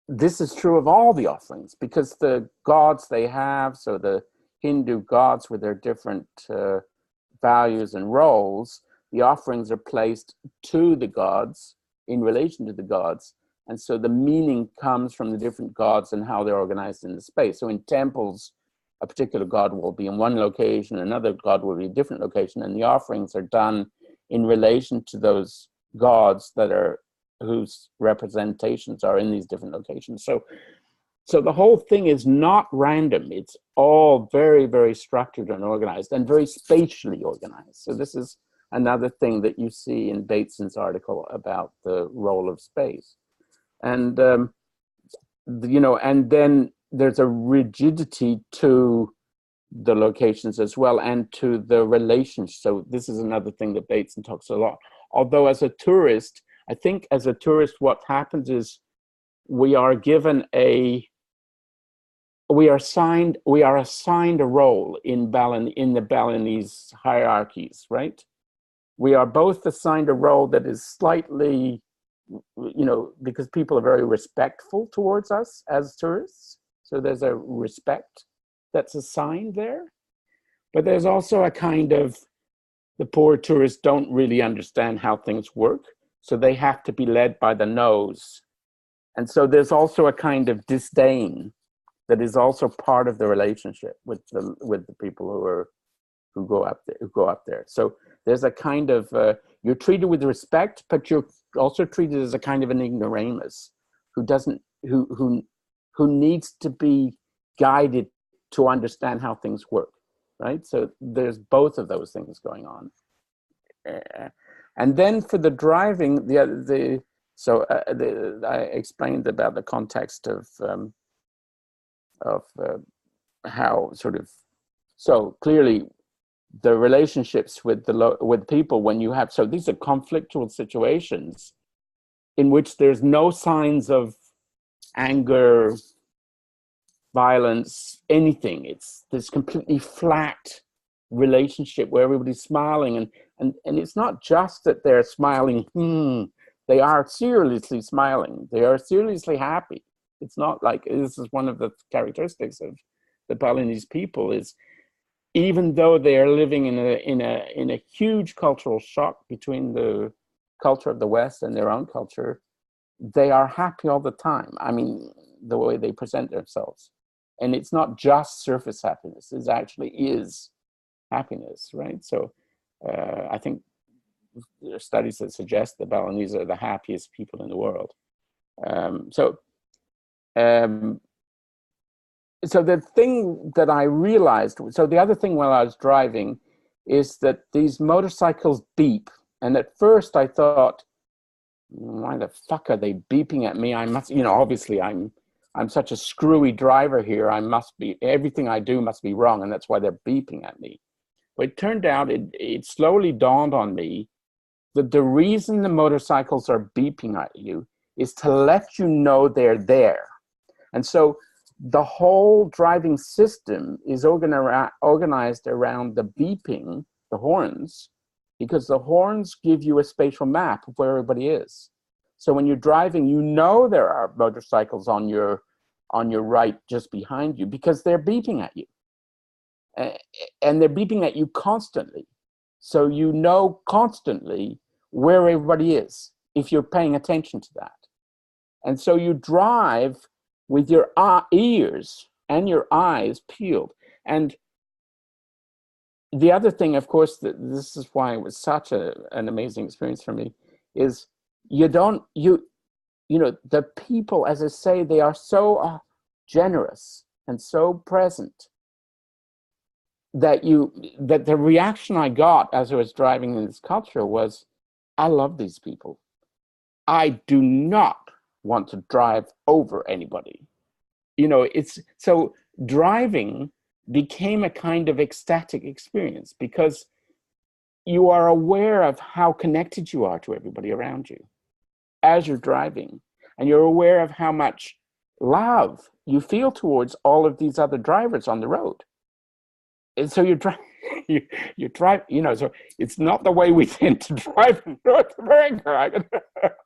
this is true of all the offerings, because the gods they have, so the Hindu gods with their different values and roles, the offerings are placed to the gods in relation to the gods. And so the meaning comes from the different gods and how they're organized in the space. So in temples, a particular god will be in one location, another god will be a different location, and the offerings are done in relation to those gods that are, whose representations are in these different locations. So the whole thing is not random. It's all very, very structured and organized and very spatially organized. So this is another thing that you see in Bateson's article about the role of space. And, and then there's a rigidity to the locations as well, and to the relations. So this is another thing that Bateson talks a lot. Although as a tourist, I think as a tourist, what happens is we are assigned a role in the Balinese hierarchies, right? We are both assigned a role that is slightly, because people are very respectful towards us as tourists. So there's a respect that's assigned there. But there's also a kind of, the poor tourists don't really understand how things work. So they have to be led by the nose. And so there's also a kind of disdain that is also part of the relationship with the people who go up there. So there's a kind of, you're treated with respect, but you're also treated as a kind of an ignoramus who needs to be guided to understand how things work, right? So there's both of those things going on. And then for the driving, I explained about the context of how sort of, so clearly the relationships with with people when you have, so these are conflictual situations in which there's no signs of anger, violence, anything. It's this completely flat relationship where everybody's smiling, and it's not just that they're smiling, they are seriously smiling, they are seriously happy. It's not like, this is one of the characteristics of the Balinese people, is even though they are living in a huge cultural shock between the culture of the West and their own culture, they are happy all the time. I mean, the way they present themselves. And it's not just surface happiness, it actually is happiness, right? So I think there are studies that suggest the Balinese are the happiest people in the world. So the thing that I realized, so the other thing while I was driving is that these motorcycles beep. And at first I thought, why the fuck are they beeping at me? I must, obviously I'm such a screwy driver here. Everything I do must be wrong. And that's why they're beeping at me. But it turned out, it slowly dawned on me that the reason the motorcycles are beeping at you is to let you know they're there. And so the whole driving system is organized around the beeping, the horns, because the horns give you a spatial map of where everybody is. So when you're driving, there are motorcycles on your right just behind you because they're beeping at you. And they're beeping at you constantly. So you know constantly where everybody is if you're paying attention to that. And so you drive with your ears and your eyes peeled. And the other thing, of course, that this is why it was such an amazing experience for me, is the people, as I say, they are so generous and so present that the reaction I got as I was driving in this culture was, I love these people. I do not want to drive over anybody. It's so driving became a kind of ecstatic experience because you are aware of how connected you are to everybody around you as you're driving, and you're aware of how much love you feel towards all of these other drivers on the road. And so you drive, so it's not the way we tend to drive in North America,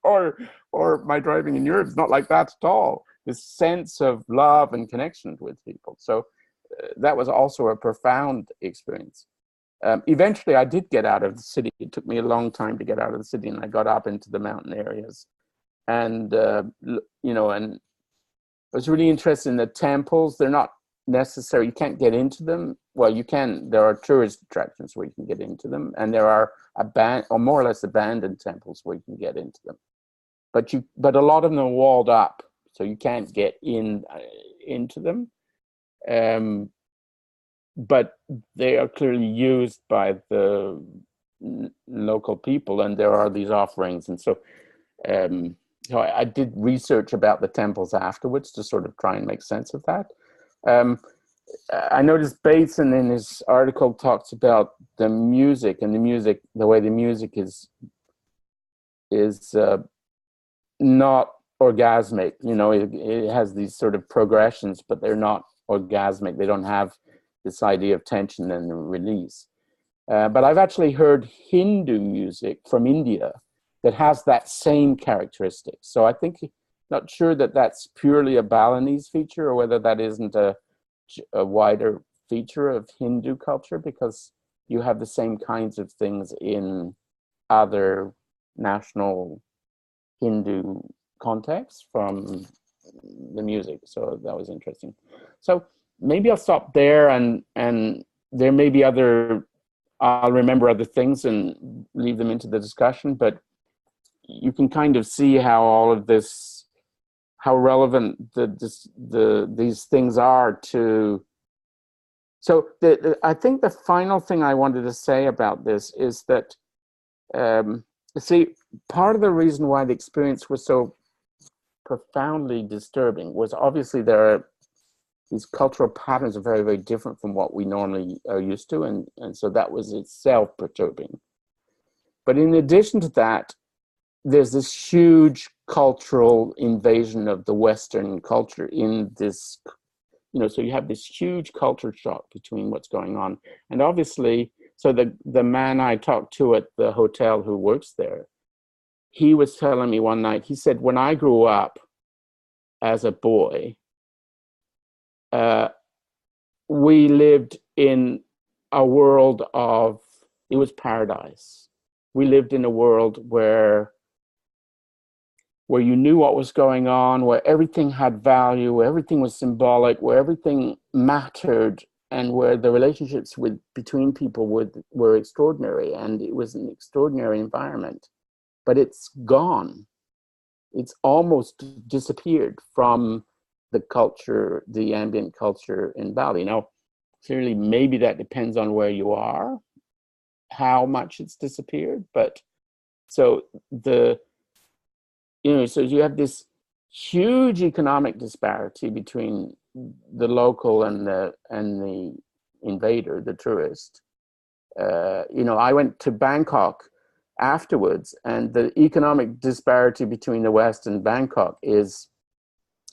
or my driving in Europe. It's not like that at all. This sense of love and connection with people. So that was also a profound experience. Eventually, I did get out of the city. It took me a long time to get out of the city, and I got up into the mountain areas, and and I was really interested in the temples. They're not necessary. You can't get into them. Well, you can. There are tourist attractions where you can get into them, and there are more or less abandoned temples where you can get into them. But a lot of them are walled up, so you can't get into them. But they are clearly used by the local people, and there are these offerings. And so, so I did research about the temples afterwards to sort of try and make sense of that. I noticed Bateson in his article talks about the music, and the way the music is not orgasmic. It has these sort of progressions, but they're not orgasmic. They don't have this idea of tension and release. But I've actually heard Hindu music from India that has that same characteristic. So I think, not sure that that's purely a Balinese feature or whether that isn't a wider feature of Hindu culture, because you have the same kinds of things in other national Hindu contexts from the music. So that was interesting. So maybe I'll stop there, and there may be I'll remember other things and leave them into the discussion, but you can kind of see how all of this, how relevant these things are to. So I think the final thing I wanted to say about this is that, see, part of the reason why the experience was so profoundly disturbing was obviously there are these cultural patterns are very, very different from what we normally are used to. And so that was itself perturbing. But in addition to that, there's this huge cultural invasion of the Western culture in this, so you have this huge culture shock between what's going on. And obviously, so the man I talked to at the hotel who works there, he was telling me one night, he said, when I grew up as a boy, we lived in a world of, it was paradise. We lived in a world where you knew what was going on, where everything had value, where everything was symbolic, where everything mattered, and where the relationships between people were extraordinary, and it was an extraordinary environment. But it's gone. It's almost disappeared from the culture, the ambient culture in Bali. Now, clearly, maybe that depends on where you are, how much it's disappeared. But so so you have this huge economic disparity between the local and the invader, the tourist. I went to Bangkok afterwards, and the economic disparity between the West and Bangkok is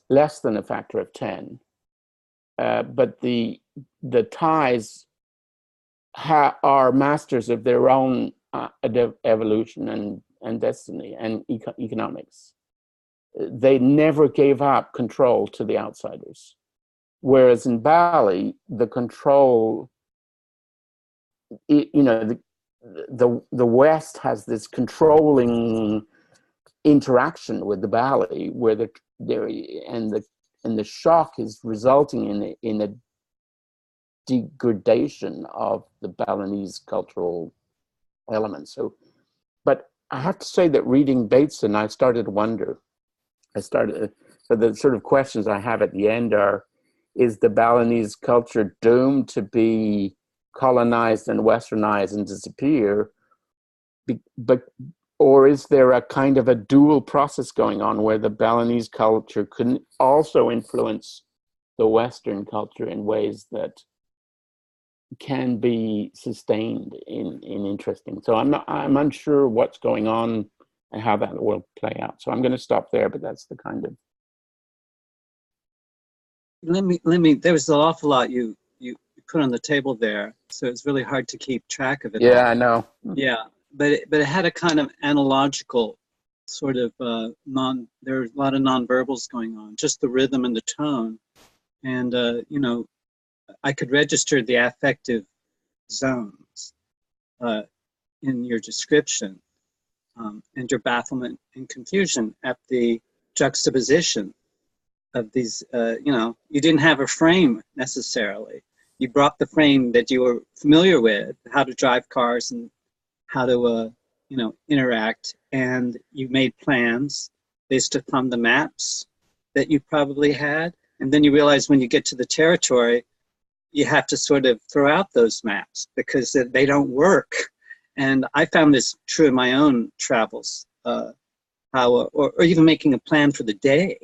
less than a factor of 10. But the Thais are masters of their own evolution and destiny and economics. They never gave up control to the outsiders. Whereas in Bali, the control, the West has this controlling interaction with the Bali, where the shock is resulting in a degradation of the Balinese cultural elements. So, but I have to say that reading Bateson, I started to wonder. So the sort of questions I have at the end are, is the Balinese culture doomed to be colonized and westernized and disappear? Or is there a kind of a dual process going on where the Balinese culture can also influence the Western culture in ways that can be sustained in interesting? So I'm unsure what's going on and how that will play out. So I'm going to stop there, but that's the kind of. Let me, there was an awful lot you put on the table there. So it's really hard to keep track of it. Yeah, all. I know. Yeah. But it had a kind of analogical sort of there are a lot of nonverbals going on, just the rhythm and the tone. And, I could register the affective zones in your description and your bafflement and confusion at the juxtaposition of these, you didn't have a frame necessarily. You brought the frame that you were familiar with, how to drive cars and how to, interact, and you made plans based upon the maps that you probably had. And then you realize when you get to the territory, you have to sort of throw out those maps because they don't work. And I found this true in my own travels, or even making a plan for the day.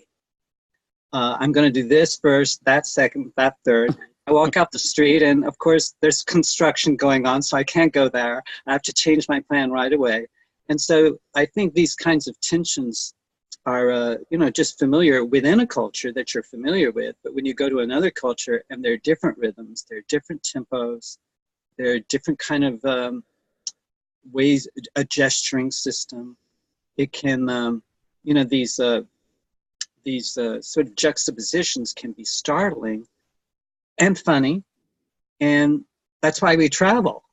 I'm going to do this first, that second, that third. I walk out the street, and of course, there's construction going on, so I can't go there. I have to change my plan right away. And so I think these kinds of tensions are, just familiar within a culture that you're familiar with. But when you go to another culture, and there are different rhythms, there are different tempos, there are different kind of ways, a gesturing system. It can, these sort of juxtapositions can be startling and funny, and that's why we travel.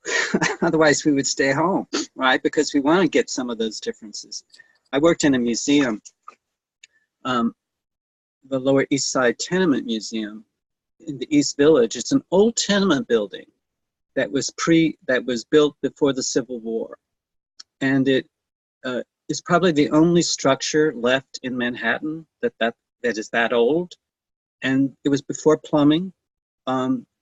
Otherwise we would stay home, right? Because we want to get some of those differences. I worked in a museum, the Lower East Side Tenement Museum in the East Village. It's an old tenement building that was built before the Civil War, and it is probably the only structure left in Manhattan that is that old, and it was before plumbing.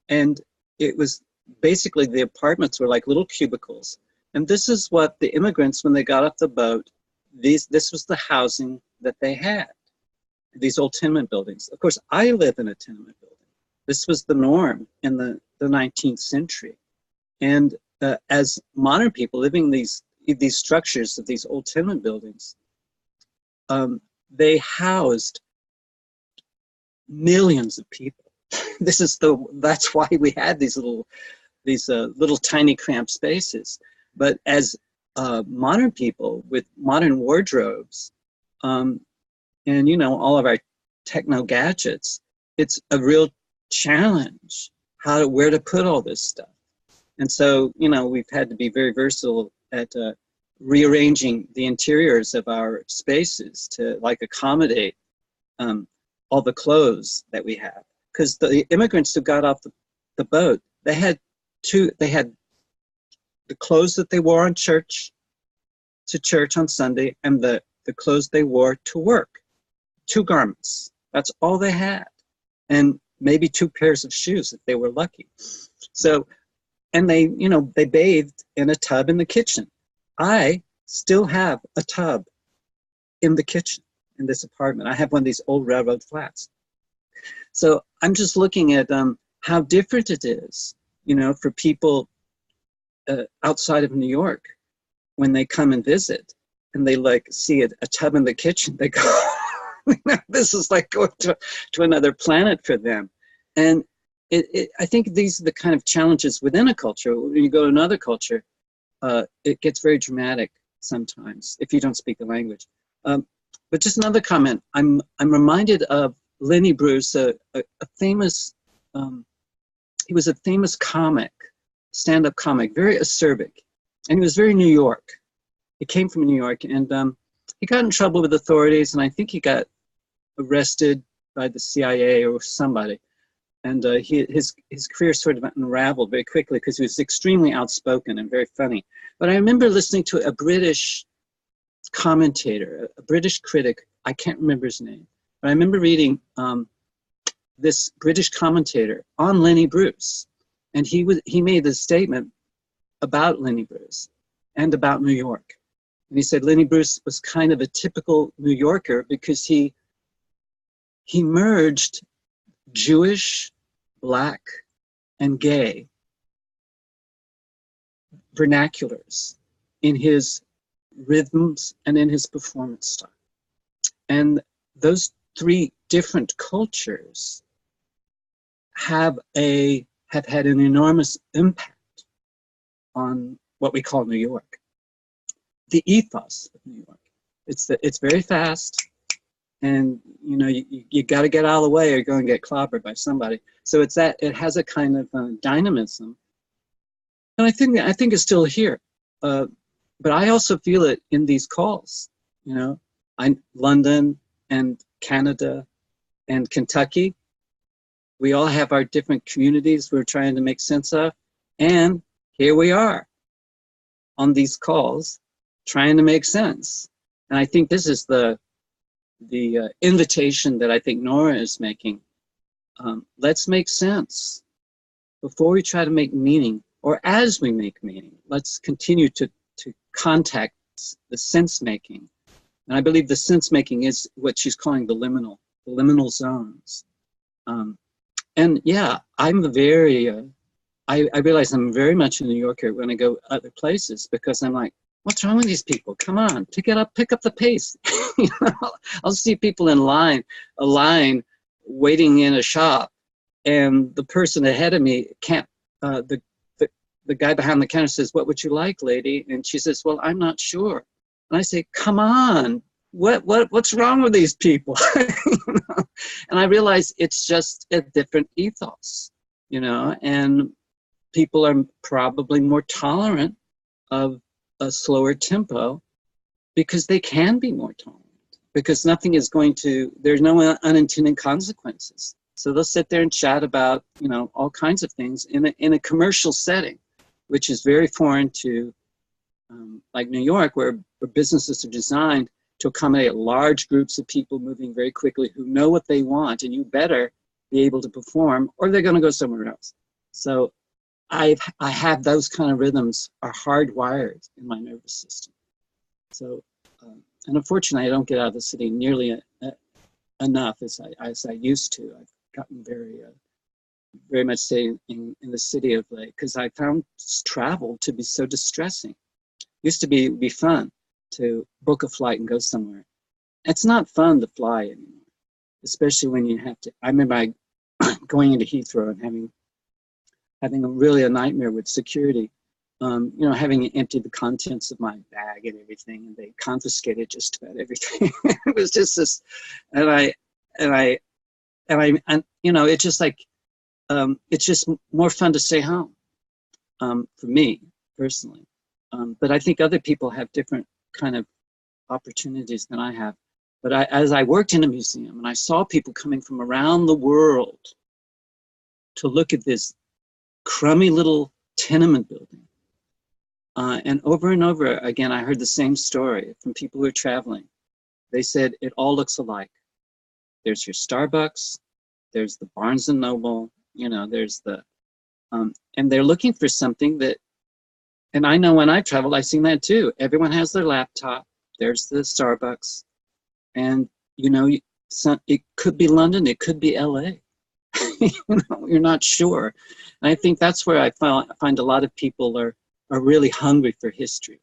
And it was basically, the apartments were like little cubicles. And this is what the immigrants, when they got off the boat, this was the housing that they had, these old tenement buildings. Of course, I live in a tenement building. This was the norm in the 19th century. And as modern people living these structures of these old tenement buildings, they housed millions of people. That's why we had these little tiny cramped spaces. But as modern people with modern wardrobes, and all of our techno gadgets, it's a real challenge where to put all this stuff. And so, we've had to be very versatile at rearranging the interiors of our spaces to accommodate all the clothes that we have. Because the immigrants who got off the boat, they had the clothes that they wore to church on Sunday, and the clothes they wore to work. 2 garments. That's all they had. And maybe 2 pairs of shoes if they were lucky. So, and they bathed in a tub in the kitchen. I still have a tub in the kitchen in this apartment. I have one of these old railroad flats. So I'm just looking at how different it is, for people outside of New York when they come and visit and they see a tub in the kitchen. They go, this is like going to another planet for them. And I think these are the kind of challenges within a culture. When you go to another culture, it gets very dramatic sometimes if you don't speak the language. But just another comment. I'm reminded of Lenny Bruce, a famous. He was a famous comic, stand-up comic, very acerbic, and he was very New York. He came from New York, and he got in trouble with authorities, and I think he got arrested by the CIA or somebody. And his career sort of unraveled very quickly because he was extremely outspoken and very funny. But I remember listening to a British commentator, a British critic, I can't remember his name, but I remember reading this British commentator on Lenny Bruce. And he made this statement about Lenny Bruce and about New York. And he said Lenny Bruce was kind of a typical New Yorker because he merged Jewish, Black, and gay vernaculars in his rhythms and in his performance style. And those 3 different cultures have had an enormous impact on what we call New York. The ethos of New York. It's very fast, and you got to get out of the way or you're going to get clobbered by somebody. So it has a kind of dynamism, and I think it's still here. But I also feel it in these calls. London and Canada and Kentucky. We all have our different communities we're trying to make sense of, and here we are on these calls trying to make sense. And I think this is the invitation that I think Nora is making. Let's make sense before we try to make meaning, or as we make meaning. Let's continue to contact the sense making. And I believe the sense making is what she's calling the liminal zones. And yeah, I'm very, I realize I'm very much a New Yorker when I go other places, because I'm like, what's wrong with these people? Come on, pick up the pace. I'll see people in a line waiting in a shop, and the person ahead of me can't, the guy behind the counter says, "What would you like, lady?" And she says, "Well, I'm not sure." And I say, "Come on, what's wrong with these people?" And I realize it's just a different ethos, and people are probably more tolerant of a slower tempo because they can be more tolerant, because there's no unintended consequences. So they'll sit there and chat about, all kinds of things in a commercial setting, which is very foreign to like New York, where businesses are designed to accommodate large groups of people moving very quickly who know what they want, and you better be able to perform or they're going to go somewhere else. So I have those kind of rhythms are hardwired in my nervous system. So, and unfortunately, I don't get out of the city nearly enough as I used to. I've gotten very very much say in the city of like, because I found travel to be so distressing. Used to be fun to book a flight and go somewhere. It's not fun to fly anymore, especially when you have to. I remember going into Heathrow and having a nightmare with security. You know, having emptied the contents of my bag and everything, and they confiscated just about everything. It was just this, and you know, it's just like, it's just more fun to stay home, for me personally. But I think other people have different kind of opportunities than I have. But as I worked in a museum and I saw people coming from around the world to look at this crummy little tenement building. And over again, I heard the same story from people who are traveling. They said, it all looks alike. There's your Starbucks, there's the Barnes and Noble, you know, there's the, and they're looking for something that, and I know when I traveled, I've seen that too. Everyone has their laptop, there's the Starbucks, and you know, it could be London, it could be LA. You know, you're not sure. And I think that's where I find a lot of people are really hungry for history.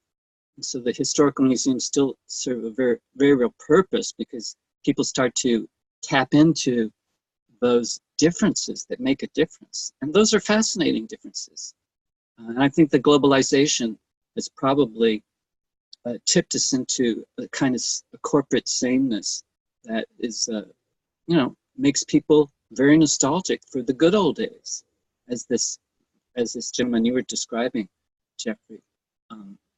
And so the historical museums still serve a very, very real purpose, because people start to tap into those differences that make a difference. And those are fascinating differences. And I think the globalization has probably tipped us into a kind of a corporate sameness that is, you know, makes people very nostalgic for the good old days, as this gentleman you were describing, Geoffrey,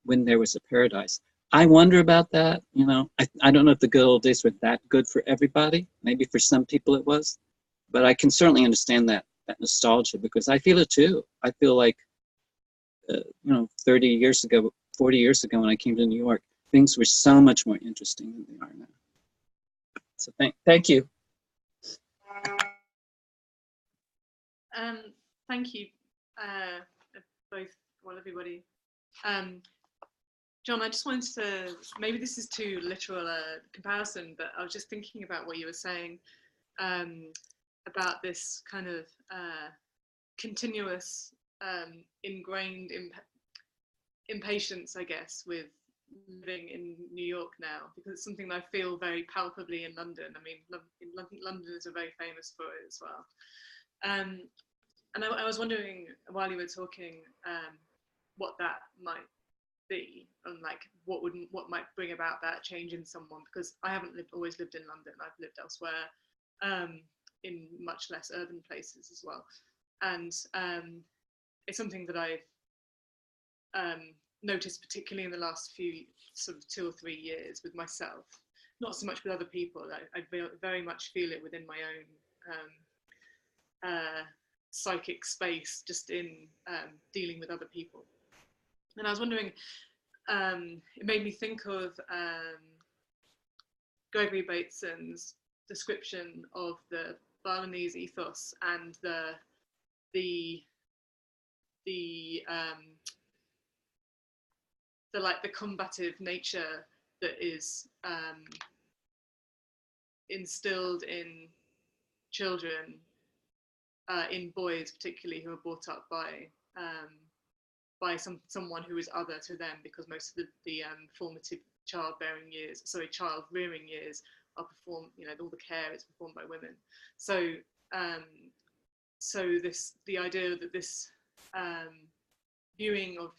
when there was a paradise. I wonder about that, you know. I don't know if the good old days were that good for everybody. Maybe for some people it was, but I can certainly understand that nostalgia, because I feel it too. I feel like, you know, 30 years ago, 40 years ago when I came to New York, things were so much more interesting than they are now. So thank you. Thank you, both, well, everybody. John, I just wanted to, maybe this is too literal a comparison, but I was just thinking about what you were saying about this kind of continuous ingrained impatience, I guess, with living in New York now, because it's something that I feel very palpably in London. I mean, London is very famous for it as well. And I was wondering while you were talking what that might be, and like what might bring about that change in someone, because I haven't always lived in London. I've lived elsewhere, in much less urban places as well, and it's something that I've noticed particularly in the last few sort of 2 or 3 years with myself, not so much with other people. I very much feel it within my own psychic space, just in dealing with other people. And I was wondering, it made me think of Gregory Bateson's description of the Balinese ethos and the combative nature that is instilled in children, in boys particularly, who are brought up by someone who is other to them, because most of the formative child rearing years are performed, you know, all the care is performed by women. So the idea that this viewing of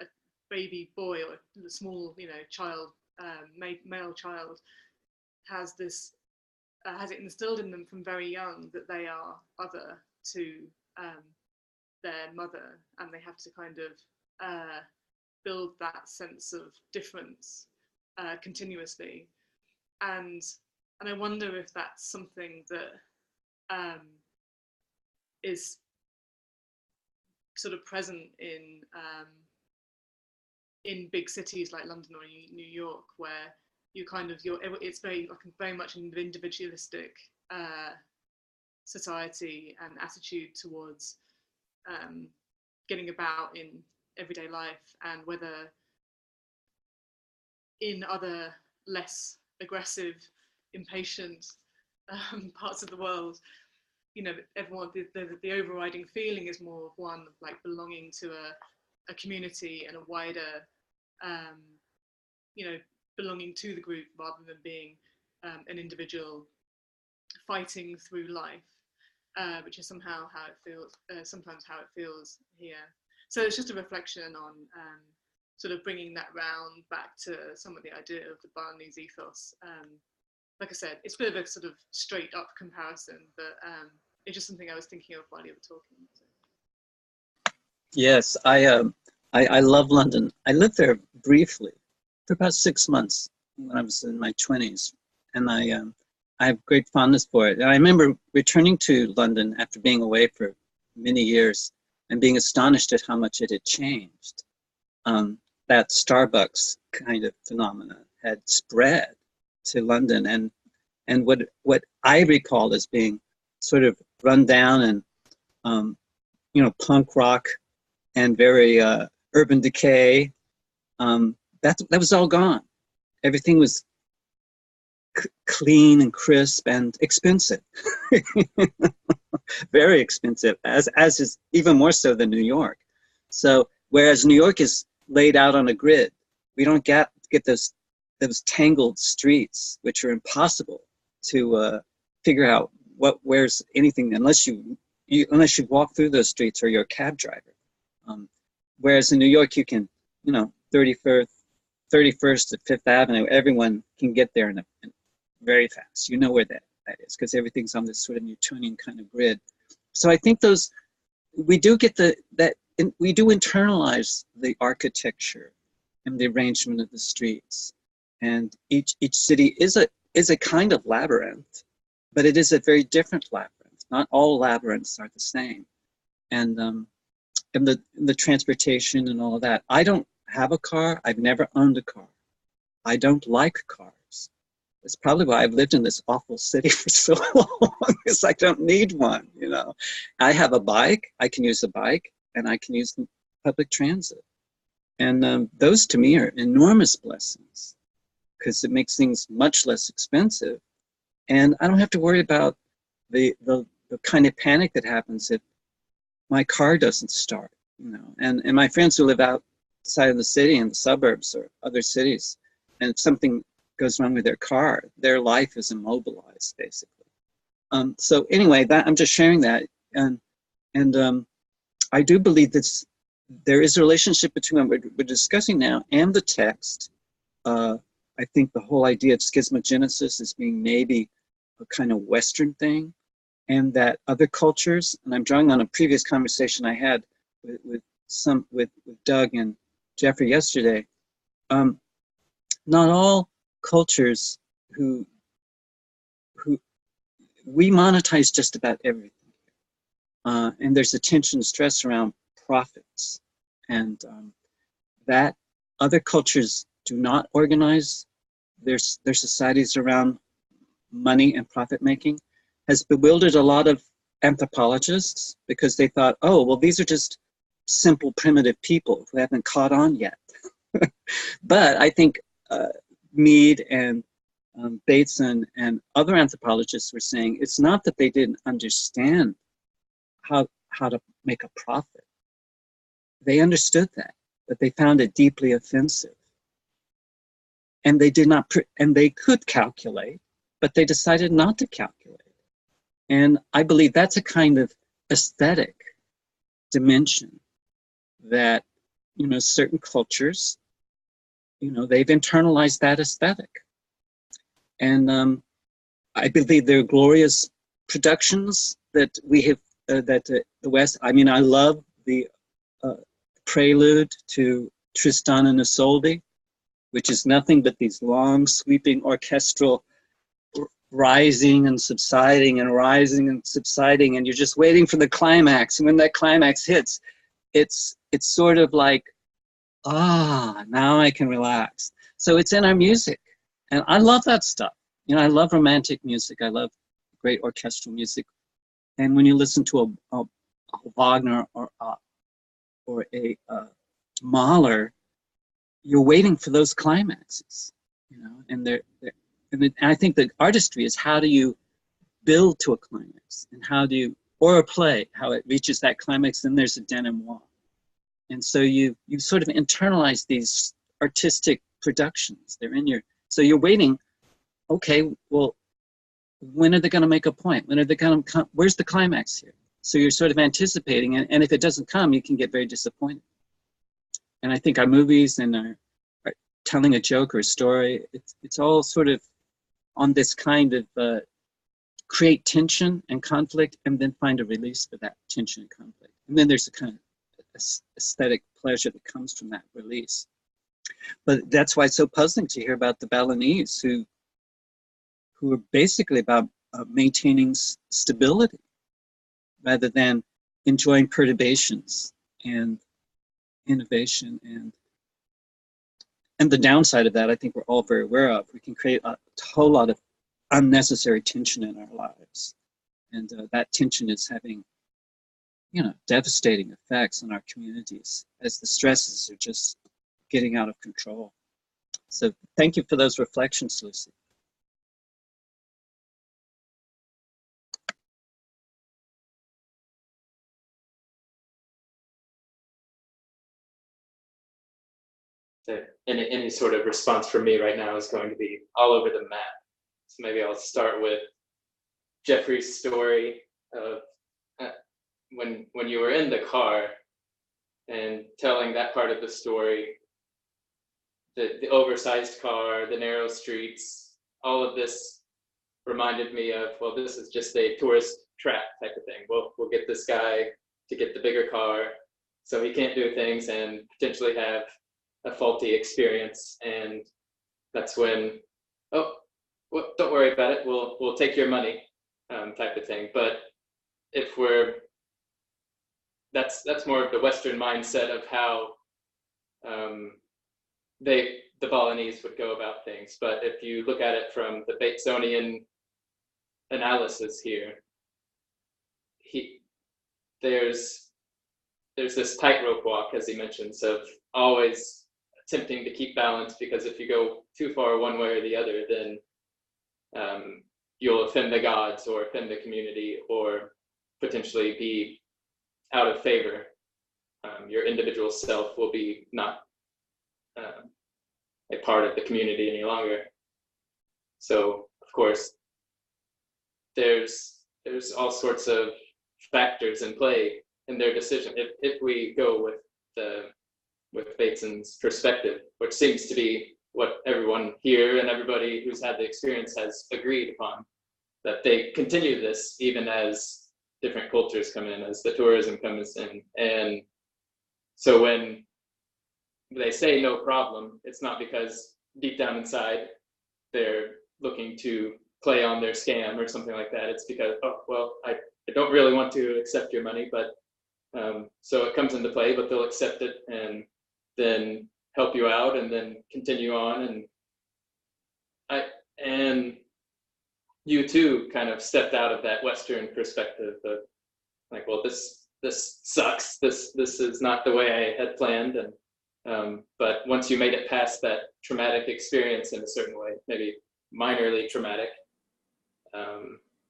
a baby boy or a small, you know, child, male child, has it instilled in them from very young that they are other to their mother, and they have to kind of build that sense of difference continuously. And I wonder if that's something that is sort of present in big cities like London or New York, where it's very much an individualistic society and attitude towards getting about in everyday life, and whether in other less aggressive, impatient parts of the world, you know, everyone, the overriding feeling is more of one of like belonging to a community and a wider, you know, belonging to the group rather than being an individual fighting through life, which is somehow how it feels, sometimes how it feels here. So it's just a reflection on sort of bringing that round back to some of the idea of the Balinese ethos. Like I said, it's a bit of a sort of straight up comparison, but it's just something I was thinking of while you were talking. So. Yes, I love London. I lived there briefly for about 6 months when I was in my 20s, and I have great fondness for it. And I remember returning to London after being away for many years and being astonished at how much it had changed. That Starbucks kind of phenomena had spread to London, and what I recall as being sort of run down and you know, punk rock and very urban decay, that was all gone. Everything was clean and crisp and expensive. Very expensive, as is even more so than New York. So whereas New York is laid out on a grid, we don't get those tangled streets, which are impossible to figure out where's anything unless you walk through those streets or you're a cab driver. Whereas in New York, you can, you know, 31st to 5th Avenue, everyone can get there in very fast. You know where that is because everything's on this sort of Newtonian kind of grid. So I think we do get we do internalize the architecture and the arrangement of the streets, and each city is a kind of labyrinth, but it is a very different labyrinth. Not all labyrinths are the same, and the transportation and all of that. I don't have a car. I've never owned a car. I don't like cars. It's probably why I've lived in this awful city for so long, because I don't need one, you know. I have a bike. I can use a bike, and I can use public transit. And those to me are enormous blessings because it makes things much less expensive. And I don't have to worry about the kind of panic that happens if my car doesn't start, you know. And my friends who live outside of the city in the suburbs or other cities, and if something goes wrong with their car, their life is immobilized, basically. So anyway, I'm just sharing that. And I do believe that there is a relationship between what we're discussing now and the text. I think the whole idea of schismogenesis as being maybe a kind of Western thing, and that other cultures, and I'm drawing on a previous conversation I had with Doug and Geoffrey yesterday, not all cultures who we monetize just about everything. And there's a tension and stress around profits, and that other cultures do not organize their societies around money and profit making has bewildered a lot of anthropologists because they thought, oh, well, these are just simple primitive people who haven't caught on yet. But I think Mead and Bateson and other anthropologists were saying it's not that they didn't understand how to make a profit. They understood that, but they found it deeply offensive. And they did not, and they could calculate, but they decided not to calculate. And I believe that's a kind of aesthetic dimension that, you know, certain cultures, you know, they've internalized that aesthetic. And I believe there are glorious productions that we have, the West, I mean, I love the prelude to Tristan and Isolde, which is nothing but these long sweeping orchestral rising and subsiding and rising and subsiding, and you're just waiting for the climax. And when that climax hits, it's sort of like, now I can relax. So it's in our music, and I love that stuff. You know, I love romantic music. I love great orchestral music. And when you listen to a Wagner or a Mahler, you're waiting for those climaxes, you know. And I think the artistry is how do you build to a climax, and how do you, or a play, how it reaches that climax, then there's a denouement. And so you sort of internalize these artistic productions. They're in your, so you're waiting, okay, well, when are they going to make a point? When are they going to come? Where's the climax here? So you're sort of anticipating, and if it doesn't come, you can get very disappointed. And I think our movies and our telling a joke or a story, it's all sort of on this kind of create tension and conflict, and then find a release for that tension and conflict. And then there's a kind of aesthetic pleasure that comes from that release. But that's why it's so puzzling to hear about the Balinese who are basically about maintaining stability rather than enjoying perturbations and innovation. And the downside of that, I think we're all very aware of. We can create a whole lot of unnecessary tension in our lives. And that tension is having, devastating effects on our communities as the stresses are just getting out of control. So thank you for those reflections, Lucy. Any sort of response from me right now is going to be all over the map. So maybe I'll start with Geoffrey's story of when you were in the car and telling that part of the story, the oversized car, the narrow streets, all of this reminded me of, well, this is just a tourist trap type of thing. We'll get this guy to get the bigger car so he can't do things and potentially have a faulty experience. And that's when, oh, well, don't worry about it, we'll take your money, type of thing. But if that's more of the Western mindset of how the Balinese would go about things. But if you look at it from the Batesonian analysis here, there's this tightrope walk, as he mentions, of always attempting to keep balance, because if you go too far one way or the other, then you'll offend the gods or offend the community or potentially be out of favor. Your individual self will be not a part of the community any longer. So of course, there's all sorts of factors in play in their decision. If we go with Bateson's perspective, which seems to be what everyone here and everybody who's had the experience has agreed upon, that they continue this even as different cultures come in, as the tourism comes in. And so when they say no problem, it's not because deep down inside they're looking to play on their scam or something like that. It's because, oh, well, I don't really want to accept your money, but so it comes into play, but they'll accept it and then help you out and then continue on. And you too kind of stepped out of that Western perspective of like, well, this sucks. This is not the way I had planned. And but once you made it past that traumatic experience in a certain way, maybe minorly traumatic,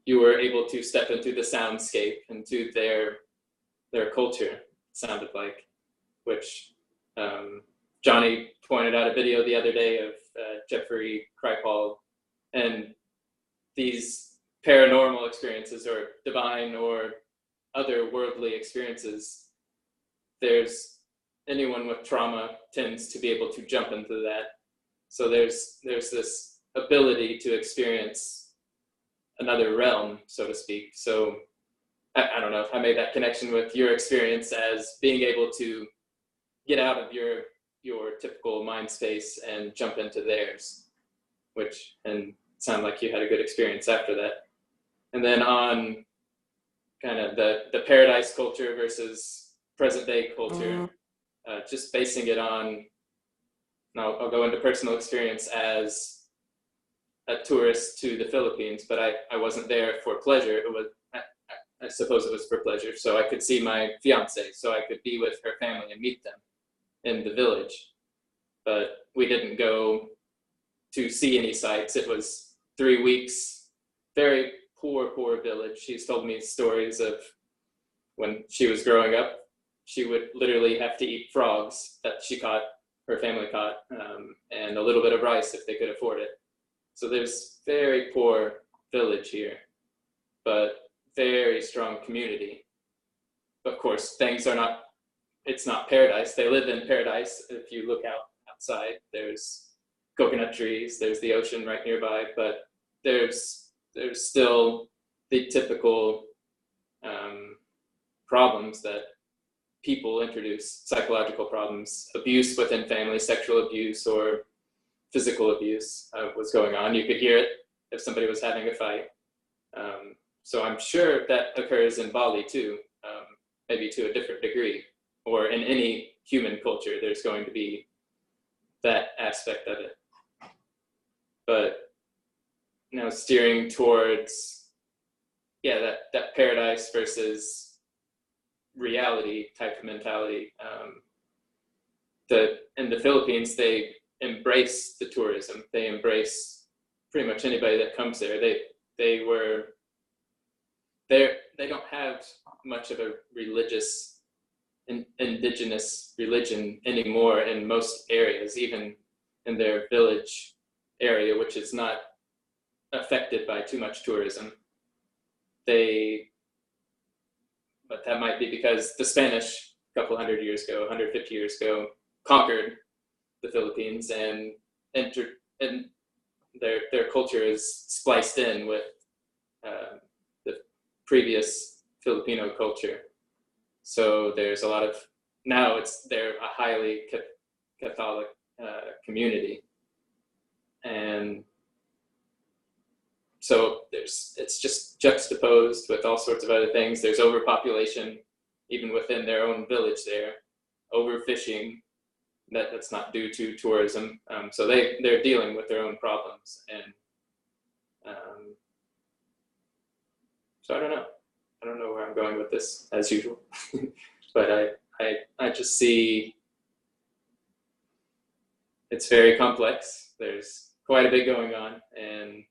you were able to step into the soundscape, into their culture, it sounded like, which Johnny pointed out a video the other day of Geoffrey Kripal, and these paranormal experiences or divine or otherworldly experiences, anyone with trauma tends to be able to jump into that. So there's this ability to experience another realm, so to speak. So I don't know if I made that connection with your experience as being able to get out of your typical mind space and jump into theirs, and sound like you had a good experience after that. And then on kind of the paradise culture versus present day culture, just basing it on, I'll go into personal experience as a tourist to the Philippines, but I wasn't there for pleasure. It was, I suppose it was for pleasure. So I could see my fiance, so I could be with her family and meet them in the village. But we didn't go to see any sights. It was 3 weeks, very poor village. She's told me stories of when she was growing up, she would literally have to eat frogs that her family caught, and a little bit of rice if they could afford it. So there's very poor village here, but very strong community. Of course, it's not paradise. They live in paradise. If you look outside, there's coconut trees, there's the ocean right nearby, but there's still the typical problems that people introduce, psychological problems, abuse within family, sexual abuse or physical abuse was going on. You could hear it if somebody was having a fight. So I'm sure that occurs in Bali too, maybe to a different degree, or in any human culture, there's going to be that aspect of it. But steering towards, that paradise versus reality type of mentality. In the Philippines, they embrace the tourism. They embrace pretty much anybody that comes there. They don't have much of a religious, indigenous religion anymore in most areas, even in their village area, which is not affected by too much tourism. But that might be because the Spanish, a couple 100 years ago, 150 years ago, conquered the Philippines and entered, and their culture is spliced in with the previous Filipino culture. So there's a lot of, they're a highly Catholic community. And so it's just juxtaposed with all sorts of other things. There's overpopulation, even within their own village there, overfishing, that's not due to tourism. So they're dealing with their own problems. And so I don't know where I'm going with this, as usual. But I just see it's very complex. There's quite a bit going on, and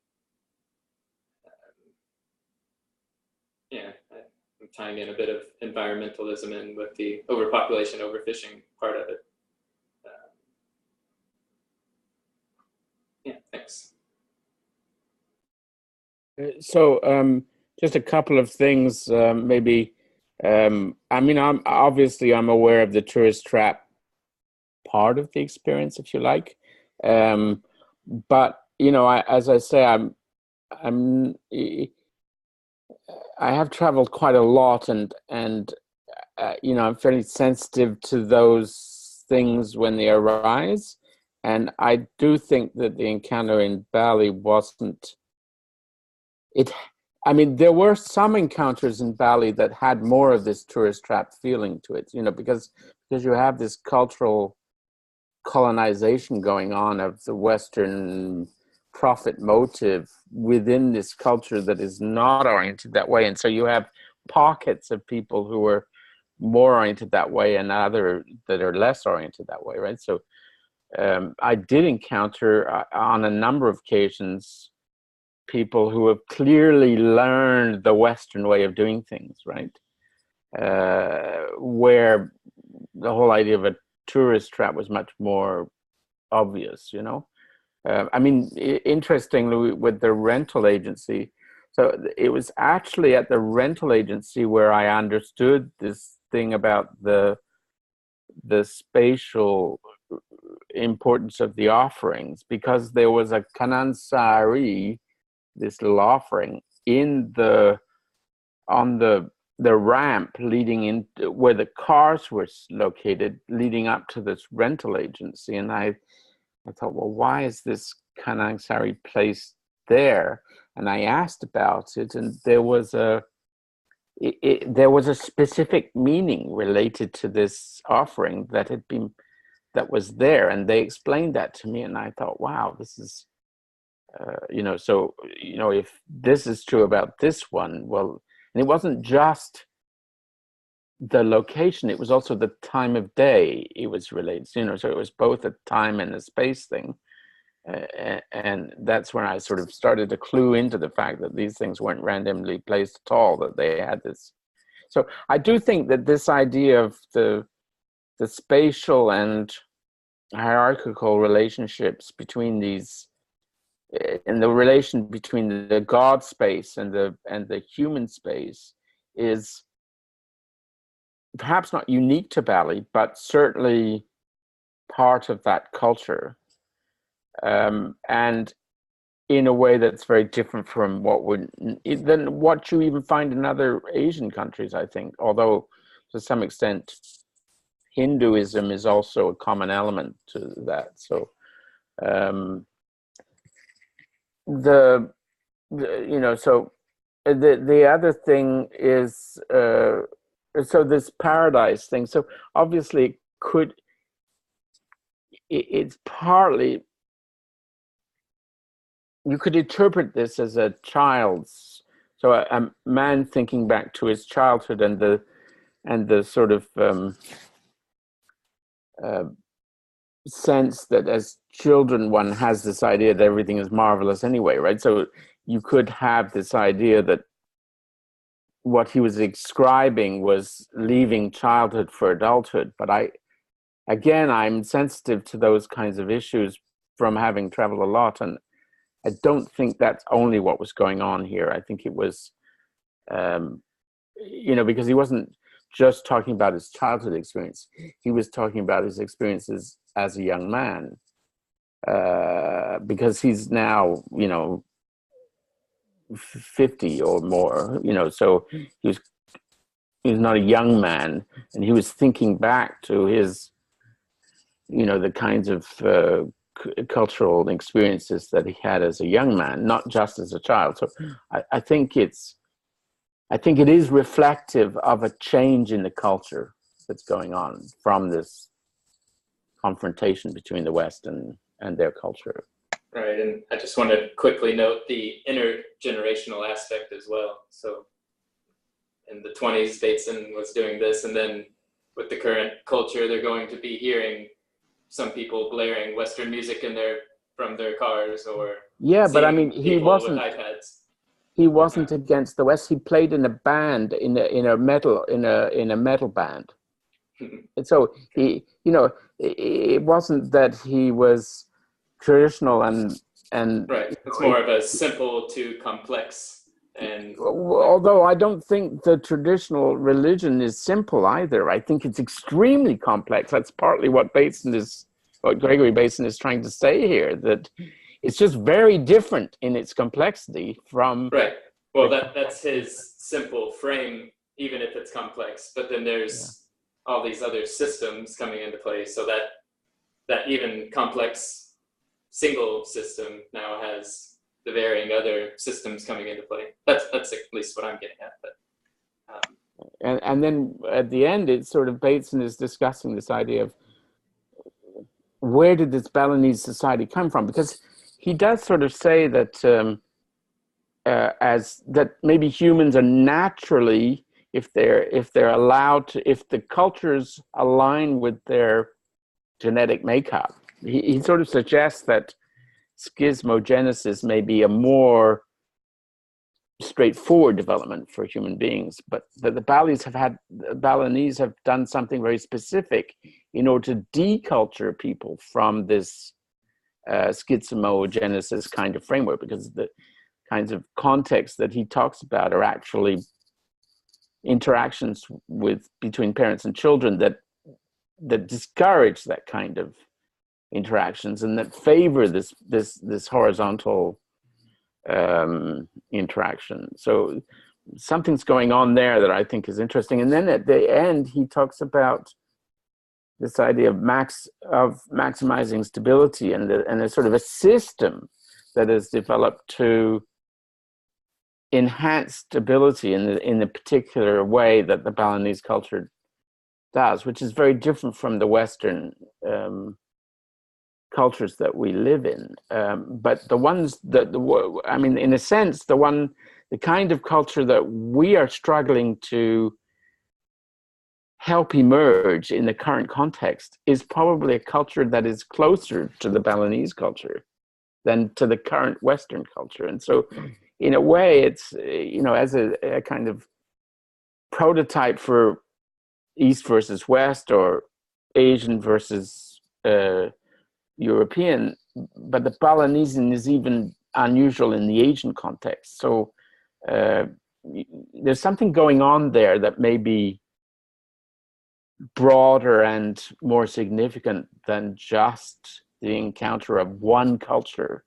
I'm tying in a bit of environmentalism in with the overpopulation, overfishing part of it. Thanks. So just a couple of things, maybe. I'm aware of the tourist trap part of the experience, if you like. But as I say, I have traveled quite a lot, and I'm fairly sensitive to those things when they arise. And I do think that the encounter in Bali wasn't it. I mean, there were some encounters in Bali that had more of this tourist trap feeling to it, because you have this cultural colonization going on of the Western profit motive within this culture that is not oriented that way. And so you have pockets of people who are more oriented that way and other that are less oriented that way, right? So I did encounter on a number of occasions people who have clearly learned the Western way of doing things, right? Where the whole idea of a tourist trap was much more obvious, interestingly, with the rental agency, so it was actually at the rental agency where I understood this thing about the spatial importance of the offerings, because there was a kanansari, this little offering, on the ramp leading in where the cars were located, leading up to this rental agency. And I thought, well, why is this kanansari placed there? And I asked about it, and there was a specific meaning related to this offering that was there, and they explained that to me, and I thought, wow, this is if this is true about this one, well, and it wasn't just the location, it was also the time of day it was related, so it was both a time and a space thing. And that's when I sort of started to clue into the fact that these things weren't randomly placed at all, that they had this. So I do think that this idea of the spatial and hierarchical relationships between these, and the relation between the God space and the human space, is perhaps not unique to Bali, but certainly part of that culture, and in a way that's very different from than what you even find in other Asian countries, I think. Although to some extent, Hinduism is also a common element to that. So the other thing is so this paradise thing. So obviously it's partly, you could interpret this as a child's, so a man thinking back to his childhood and the sort of sense that as children one has this idea that everything is marvelous anyway, right? So you could have this idea that what he was describing was leaving childhood for adulthood. But I'm sensitive to those kinds of issues from having traveled a lot, and I don't think that's only what was going on here. I think it was, because he wasn't just talking about his childhood experience. He was talking about his experiences as a young man, because he's now, 50 or more, so he's not a young man, and he was thinking back to his, the kinds of cultural experiences that he had as a young man, not just as a child. So I think it is reflective of a change in the culture that's going on from this confrontation between the West and their culture. Right, and I just want to quickly note the intergenerational aspect as well. So in the 20s, Bateson was doing this, and then with the current culture, they're going to be hearing some people blaring Western music from their cars, or but I mean, he wasn't with iPads. He wasn't against the West. He played in a band, in a metal band. And so it wasn't that he was traditional and right. It's more of a simple to complex. And although I don't think the traditional religion is simple either. I think it's extremely complex. That's partly what Gregory Bateson is trying to say here, that it's just very different in its complexity from... Right. Well, that's his simple frame, even if it's complex. But then there's all these other systems coming into play, so that even complex single system now has the varying other systems coming into play. That's at least what I'm getting at. But and then at the end, it's sort of Bateson is discussing this idea of where did this Balinese society come from? Because he does sort of say that as that maybe humans are naturally, if they're allowed to, if the cultures align with their genetic makeup, he sort of suggests that schismogenesis may be a more straightforward development for human beings, but that the Balinese have done something very specific in order to deculture people from this schizogenesis kind of framework, because the kinds of contexts that he talks about are actually interactions between parents and children that discourage that kind of interactions and that favor this horizontal interaction. So something's going on there that I think is interesting. And then at the end, he talks about this idea of maximizing stability and a sort of a system that is developed to enhance stability in the particular way that the Balinese culture does, which is very different from the Western cultures that we live in. But the ones in a sense, the kind of culture that we are struggling to help emerge in the current context is probably a culture that is closer to the Balinese culture. than to the current Western culture. And so in a way, it's, as a kind of prototype for East versus West, or Asian versus European, but the Balinesian is even unusual in the Asian context. So there's something going on there that may be broader and more significant than just the encounter of one culture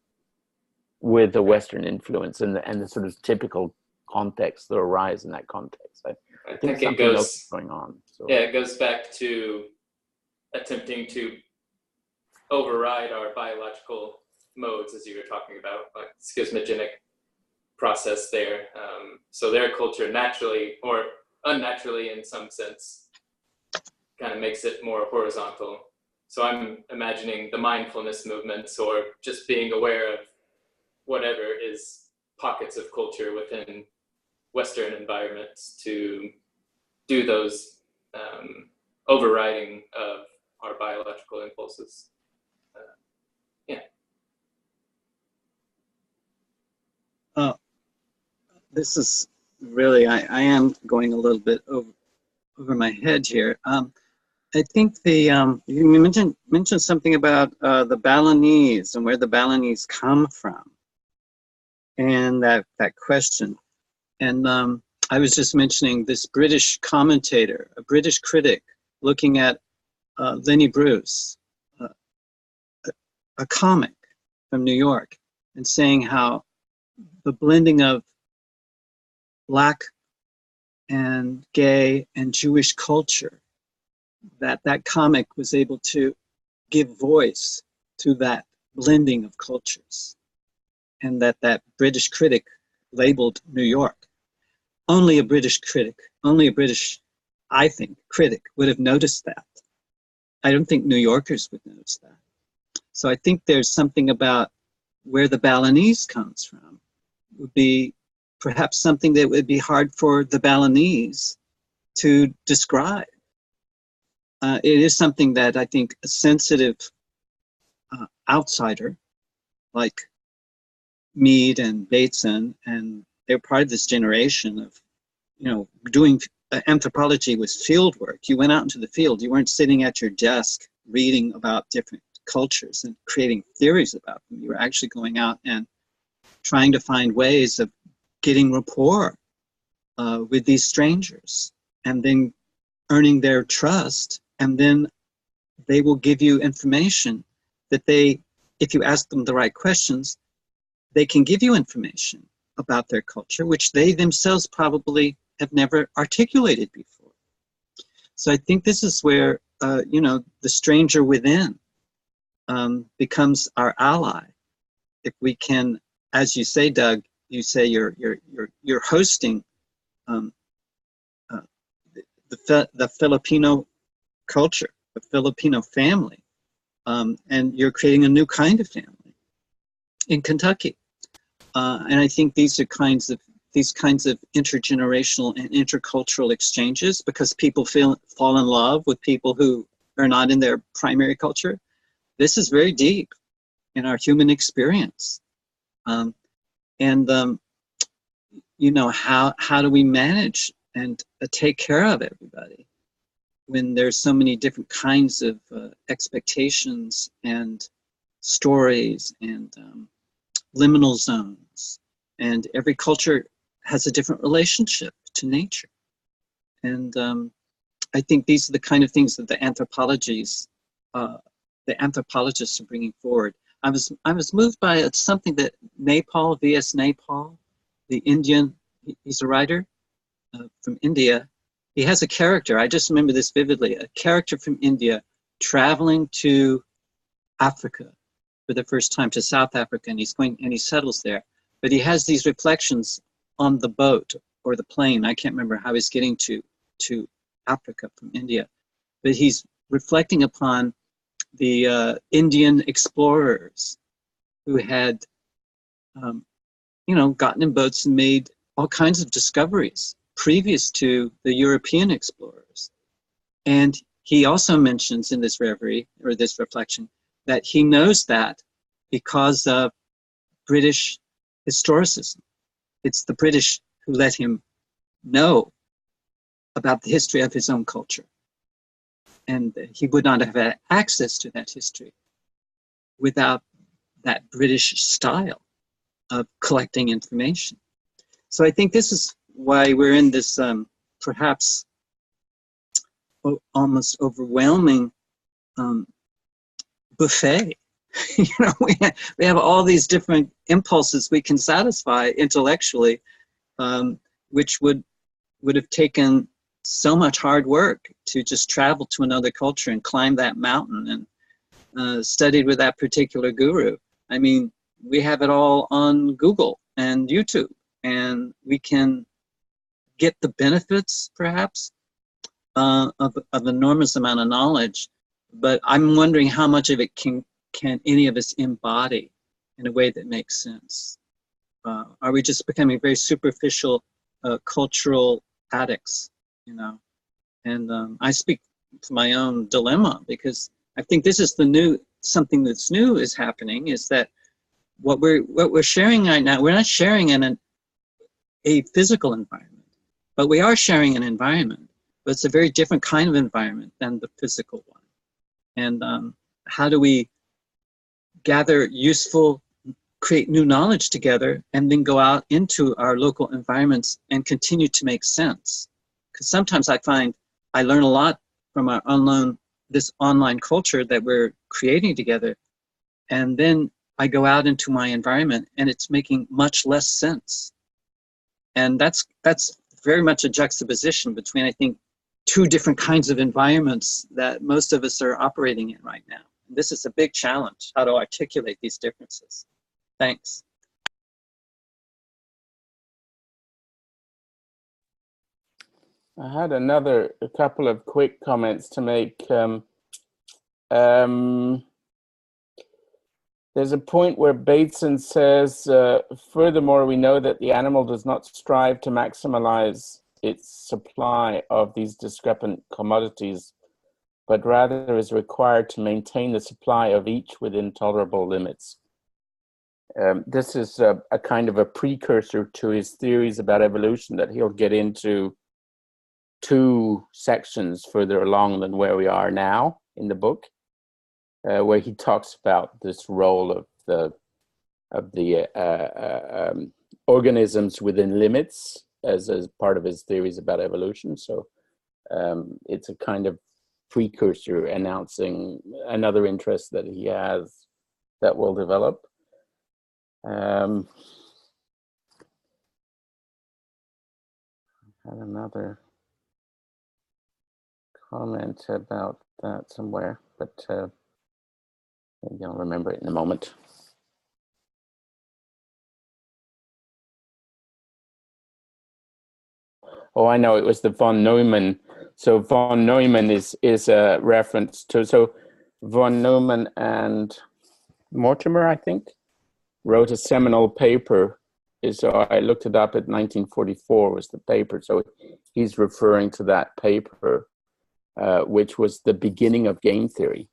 with a Western influence and the sort of typical context that arise in that context. I think it goes going on. So. Yeah, it goes back to attempting to override our biological modes, as you were talking about, like schismogenic process there. So their culture naturally, or unnaturally in some sense, kind of makes it more horizontal. So I'm imagining the mindfulness movements, or just being aware of whatever is pockets of culture within Western environments to do those overriding of our biological impulses. This is really, I am going a little bit over my head here. I think you mentioned something about the Balinese and where the Balinese come from, and that question. And I was just mentioning this British commentator, a British critic, looking at Lenny Bruce, a comic from New York, and saying how the blending of Black and gay and Jewish culture, that comic was able to give voice to that blending of cultures, and that British critic labeled New York. Only a British critic, I think, critic would have noticed that. I don't think New Yorkers would notice that. So I think there's something about where the Balinese comes from would be perhaps something that would be hard for the Balinese to describe. It is something that I think a sensitive outsider like Mead and Bateson, and they're part of this generation of, doing anthropology was field work. You went out into the field. You weren't sitting at your desk reading about different cultures and creating theories about them. You were actually going out and trying to find ways of getting rapport with these strangers, and then earning their trust, and then they will give you information that if you ask them the right questions, they can give you information about their culture, which they themselves probably have never articulated before. So I think this is where, the stranger within becomes our ally. If we can, as you say, Doug, you say you're hosting the Filipino culture, the Filipino family, and you're creating a new kind of family in Kentucky. And I think these kinds of intergenerational and intercultural exchanges, because people fall in love with people who are not in their primary culture. This is very deep in our human experience. How do we manage and take care of everybody when there's so many different kinds of expectations and stories and liminal zones, and every culture has a different relationship to nature. And I think these are the kind of things that the anthropologists are bringing forward. I was moved by something that Naipaul, V.S. Naipaul, the Indian, he's a writer from India. He has a character, I just remember this vividly, a character from India traveling to Africa for the first time, to South Africa, and he settles there. But he has these reflections on the boat or the plane. I can't remember how he's getting to Africa from India. But he's reflecting upon the Indian explorers who had, gotten in boats and made all kinds of discoveries previous to the European explorers. And he also mentions in this reverie, or this reflection, that he knows that because of British historicism. It's the British who let him know about the history of his own culture. And he would not have had access to that history without that British style of collecting information. So I think this is why we're in this perhaps almost overwhelming buffet. You know, we have all these different impulses we can satisfy intellectually, which would have taken so much hard work to just travel to another culture and climb that mountain and studied with that particular guru. I mean, we have it all on Google and YouTube, and we can get the benefits, perhaps, of enormous amount of knowledge. But I'm wondering how much of it can any of us embody in a way that makes sense? Are we just becoming very superficial cultural addicts, you know? And I speak to my own dilemma, because I think this is something that's new is happening, is that what we're sharing right now, we're not sharing in a physical environment, but we are sharing an environment, but it's a very different kind of environment than the physical one. And how do we gather useful, create new knowledge together, and then go out into our local environments and continue to make sense? Because sometimes I find I learn a lot from this online culture that we're creating together, and then I go out into my environment and it's making much less sense. And that's very much a juxtaposition between, I think, two different kinds of environments that most of us are operating in right now. This is a big challenge, how to articulate these differences. Thanks. I had a couple of quick comments to make. There's a point where Bateson says, furthermore, we know that the animal does not strive to maximize its supply of these discrepant commodities, but rather is required to maintain the supply of each within tolerable limits. This is a kind of a precursor to his theories about evolution that he'll get into 2 sections further along than where we are now in the book, where he talks about this role of the organisms within limits as part of his theories about evolution. So it's a kind of precursor announcing another interest that he has that will develop. Had another comment about that somewhere, but maybe I'll remember it in a moment. Oh, I know, it was the von Neumann. So von Neumann is a reference to, so von Neumann and Mortimer, I think, wrote a seminal paper. So I looked it up at 1944 was the paper. So he's referring to that paper, which was the beginning of game theory.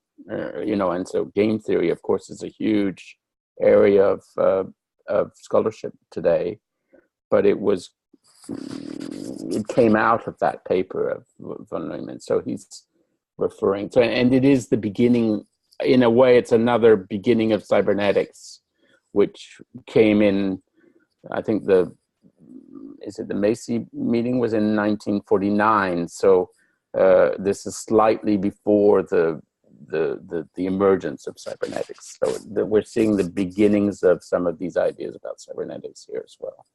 You know, and so game theory, of course, is a huge area of scholarship today, but it came out of that paper of von Neumann. So he's referring to, and it is the beginning, in a way, it's another beginning of cybernetics, which came in, I think the Macy meeting was in 1949. So this is slightly before the emergence of cybernetics. So we're seeing the beginnings of some of these ideas about cybernetics here as well.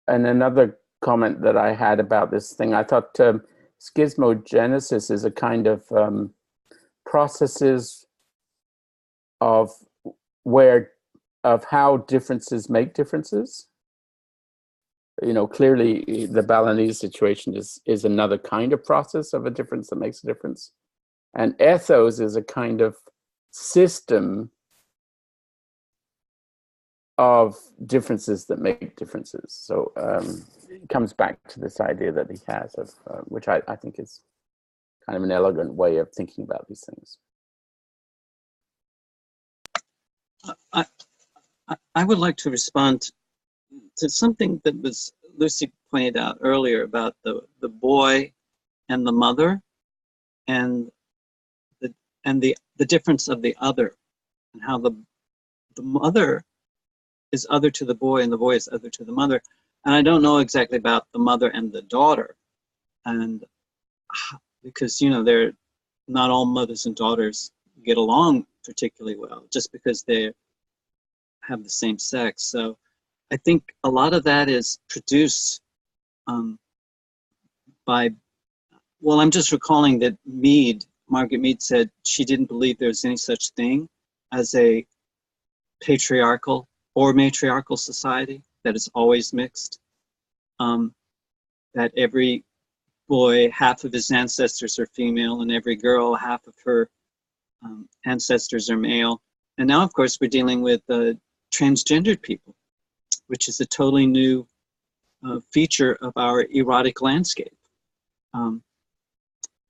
And another comment that I had about this thing, I thought schismogenesis is a kind of processes of how differences make differences. You know, clearly the Balinese situation is another kind of process of a difference that makes a difference. And ethos is a kind of system of differences that make differences. So comes back to this idea that he has of, which I think is kind of an elegant way of thinking about these things. I would like to respond to something that was Lucy pointed out earlier about the boy and the mother, and the difference of the other, and how the mother is other to the boy and the boy is other to the mother. And I don't know exactly about the mother and the daughter, and because they're not all mothers and daughters get along particularly well just because they have the same sex. So I think a lot of that is produced by, well, I'm just recalling that Margaret Mead said she didn't believe there's any such thing as a patriarchal or matriarchal society, that is always mixed, that every boy, half of his ancestors are female, and every girl, half of her ancestors are male. And now, of course, we're dealing with transgendered people, which is a totally new feature of our erotic landscape.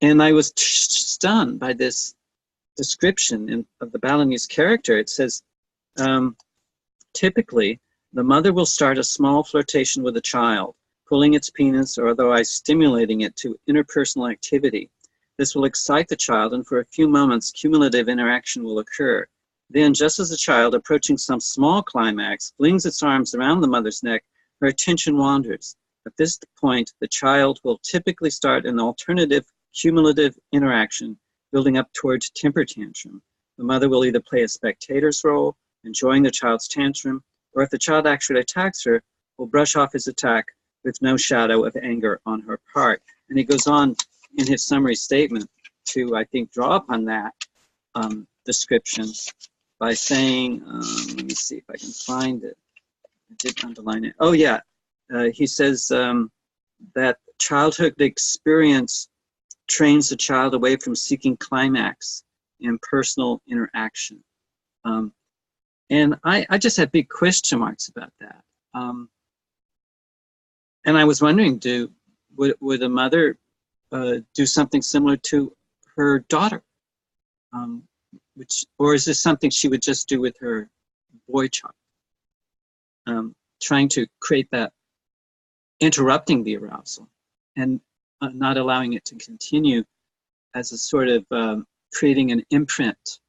And I was stunned by this description of the Balinese character. It says, typically, the mother will start a small flirtation with a child, pulling its penis or otherwise stimulating it to interpersonal activity. This will excite the child, and for a few moments, cumulative interaction will occur. Then, just as the child, approaching some small climax, flings its arms around the mother's neck, her attention wanders. At this point, the child will typically start an alternative cumulative interaction, building up towards temper tantrum. The mother will either play a spectator's role, enjoying the child's tantrum, or if the child actually attacks her, will brush off his attack with no shadow of anger on her part. And he goes on in his summary statement to, I think, draw upon that description by saying, let me see if I can find it. I did underline it. Oh, yeah. He says that childhood experience trains the child away from seeking climax in personal interaction. And I just have big question marks about that. And I was wondering, would a mother do something similar to her daughter? Or is this something she would just do with her boy child? Trying to create that, interrupting the arousal and not allowing it to continue as a sort of creating an imprint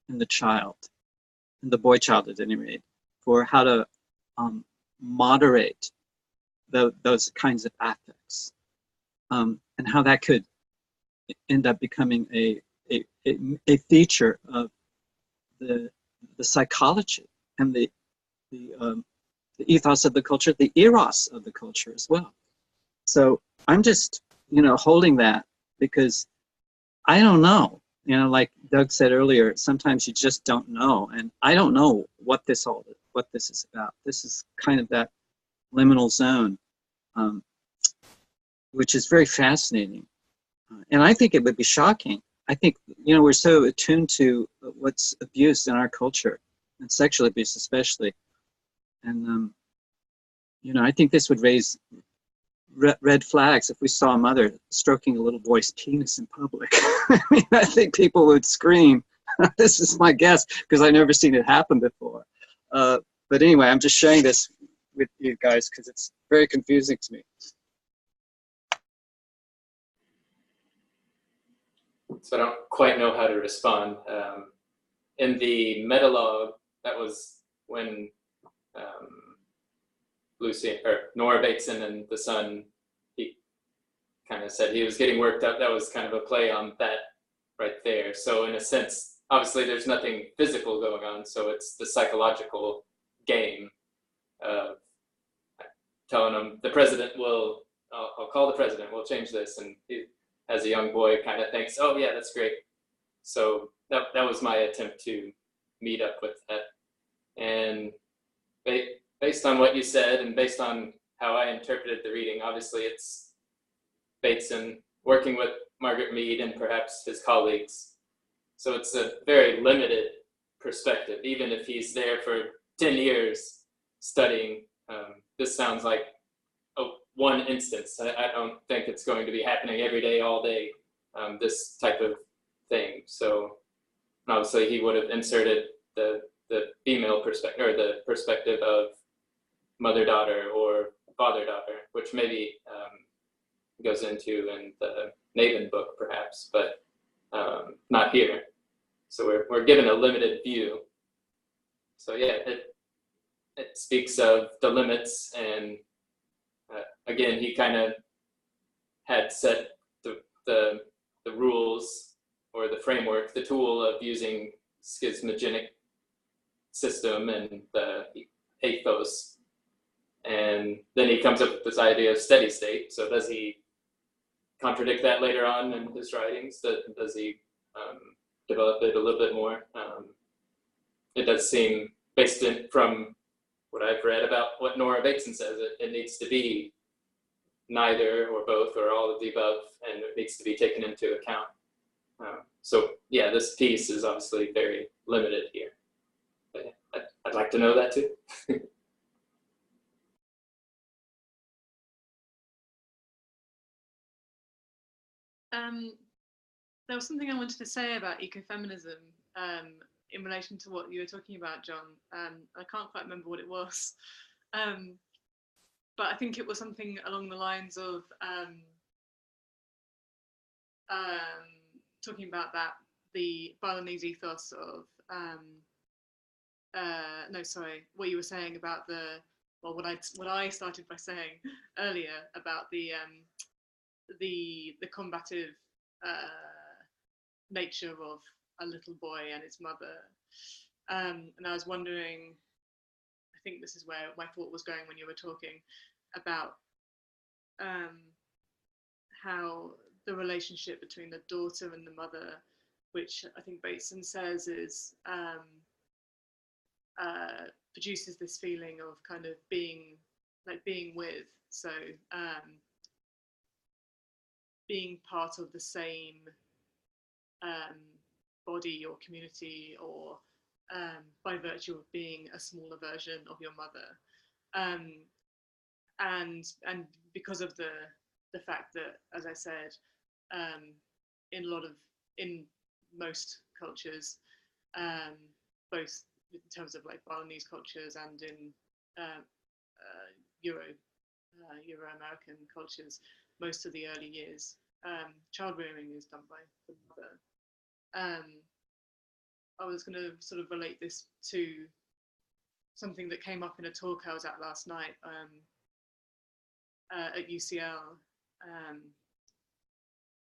in the child, in the boy child at any rate, for how to moderate those kinds of affects, and how that could end up becoming a feature of the psychology and the ethos of the culture, the eros of the culture as well. So I'm just, holding that because I don't know. Like Doug said earlier, sometimes you just don't know, and I don't know what this is about. This is kind of that liminal zone, which is very fascinating. And I think it would be shocking. I think, we're so attuned to what's abused in our culture, and sexual abuse especially. And, I think this would raise red flags if we saw a mother stroking a little boy's penis in public. I think people would scream. This is my guess, because I've never seen it happen before. But anyway, I'm just sharing this with you guys because it's very confusing to me. So I don't quite know how to respond. In the metalogue, that was when Nora Bateson and the son, he kind of said he was getting worked up. That was kind of a play on that right there. So in a sense, obviously there's nothing physical going on, so it's the psychological game of telling him the president will, I'll call the president, we'll change this. And he, as a young boy, kind of thinks, oh yeah, that's great. So that was my attempt to meet up with that. And based on what you said and based on how I interpreted the reading, obviously it's Bateson working with Margaret Mead and perhaps his colleagues. So it's a very limited perspective, even if he's there for 10 years studying. This sounds like one instance. I don't think it's going to be happening every day, all day, this type of thing. So obviously he would have inserted the female perspective, or the perspective of mother-daughter or father-daughter, which maybe goes into in the Naven book perhaps, but not here. So we're given a limited view. So yeah, it speaks of the limits, and again, he kind of had set the rules, or the framework, the tool of using schismogenic system and the ethos. And then he comes up with this idea of steady state. So does he contradict that later on in his writings? Does he develop it a little bit more? It does seem, based from what I've read about what Nora Bateson says, it needs to be neither or both or all of the above, and it needs to be taken into account. So yeah, this piece is obviously very limited here. But I'd like to know that too. There was something I wanted to say about ecofeminism in relation to what you were talking about, John. I can't quite remember what it was, but I think it was something along the lines of talking about the Balinese ethos of what you were saying about what I started by saying earlier about the combative nature of a little boy and his mother, and I was wondering, I think this is where my thought was going when you were talking about how the relationship between the daughter and the mother, which I think Bateson says is produces this feeling of kind of being with, so being part of the same body or community, or by virtue of being a smaller version of your mother, and because of the fact that, as I said, in most cultures, both in terms of like Balinese cultures and in Euro-American cultures, most of the early years, child rearing is done by the mother. I was going to sort of relate this to something that came up in a talk I was at last night at UCL.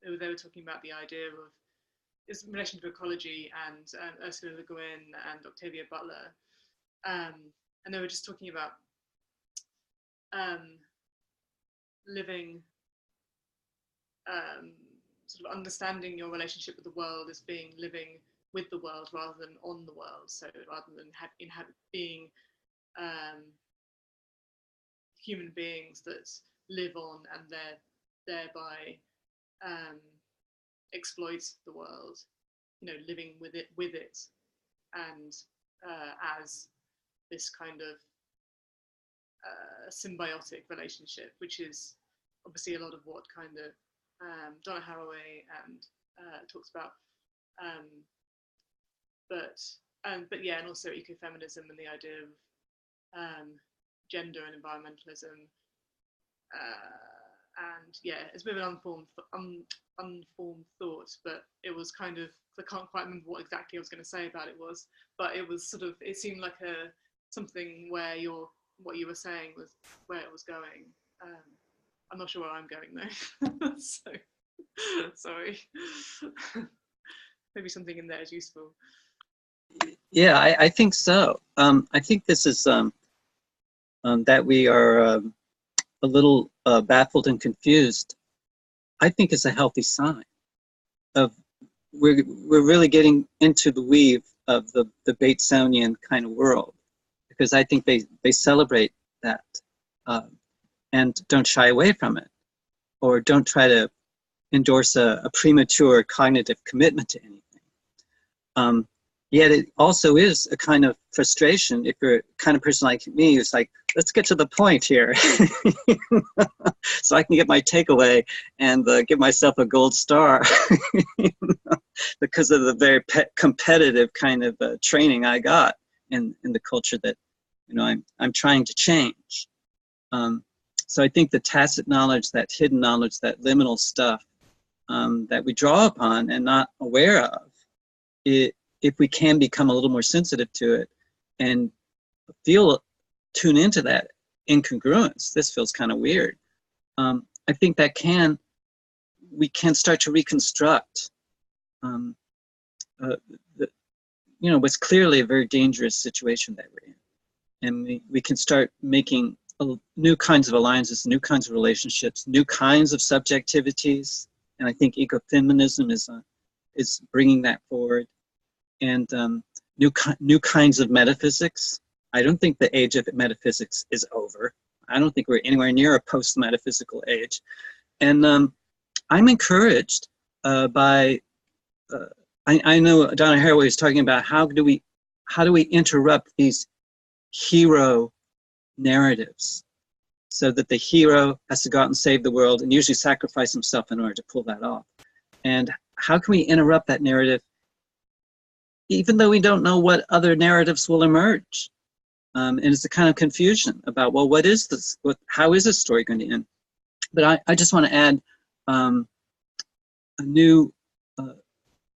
They were talking about the idea of its relation to ecology, and Ursula Le Guin and Octavia Butler, and they were just talking about living, sort of understanding your relationship with the world as being living with the world rather than on the world. So rather than being human beings that live on and thereby exploit the world, living with it, and as this kind of symbiotic relationship, which is obviously a lot of what kind of Donna Haraway and talks about, but yeah, and also ecofeminism and the idea of gender and environmentalism, and yeah, it's a bit of an unformed thought, but it was kind of, I can't quite remember what exactly I was going to say about it was, but it was sort of, it seemed like something where what you were saying was where it was going. I'm not sure where I'm going though. So sorry. Maybe something in there is useful. Yeah, I think so. I think this is that we are a little baffled and confused. I think is a healthy sign of we're really getting into the weave of the Batesonian kind of world, because I think they celebrate that and don't shy away from it, or don't try to endorse a premature cognitive commitment to anything. yet it also is a kind of frustration if you're a kind of person like me who's like, let's get to the point here. So I can get my takeaway and give myself a gold star because of the very competitive kind of training I got in the culture that, you know, I'm trying to change. So I think the tacit knowledge, that hidden knowledge, that liminal stuff that we draw upon and not aware of, if we can become a little more sensitive to it and tune into that incongruence, this feels kind of weird. I think that we can start to reconstruct, you know, what's clearly a very dangerous situation that we're in. And we can start making new kinds of alliances, new kinds of relationships, new kinds of subjectivities. And I think ecofeminism is bringing that forward. And new kinds of metaphysics. I don't think the age of metaphysics is over. I don't think we're anywhere near a post-metaphysical age. And I'm encouraged by, I know Donna Haraway was talking about how do we interrupt these hero narratives so that the hero has to go out and save the world and usually sacrifice himself in order to pull that off. And how can we interrupt that narrative even though we don't know what other narratives will emerge? And it's a kind of confusion about, well, what is this? How is this story going to end? But I just want to add a new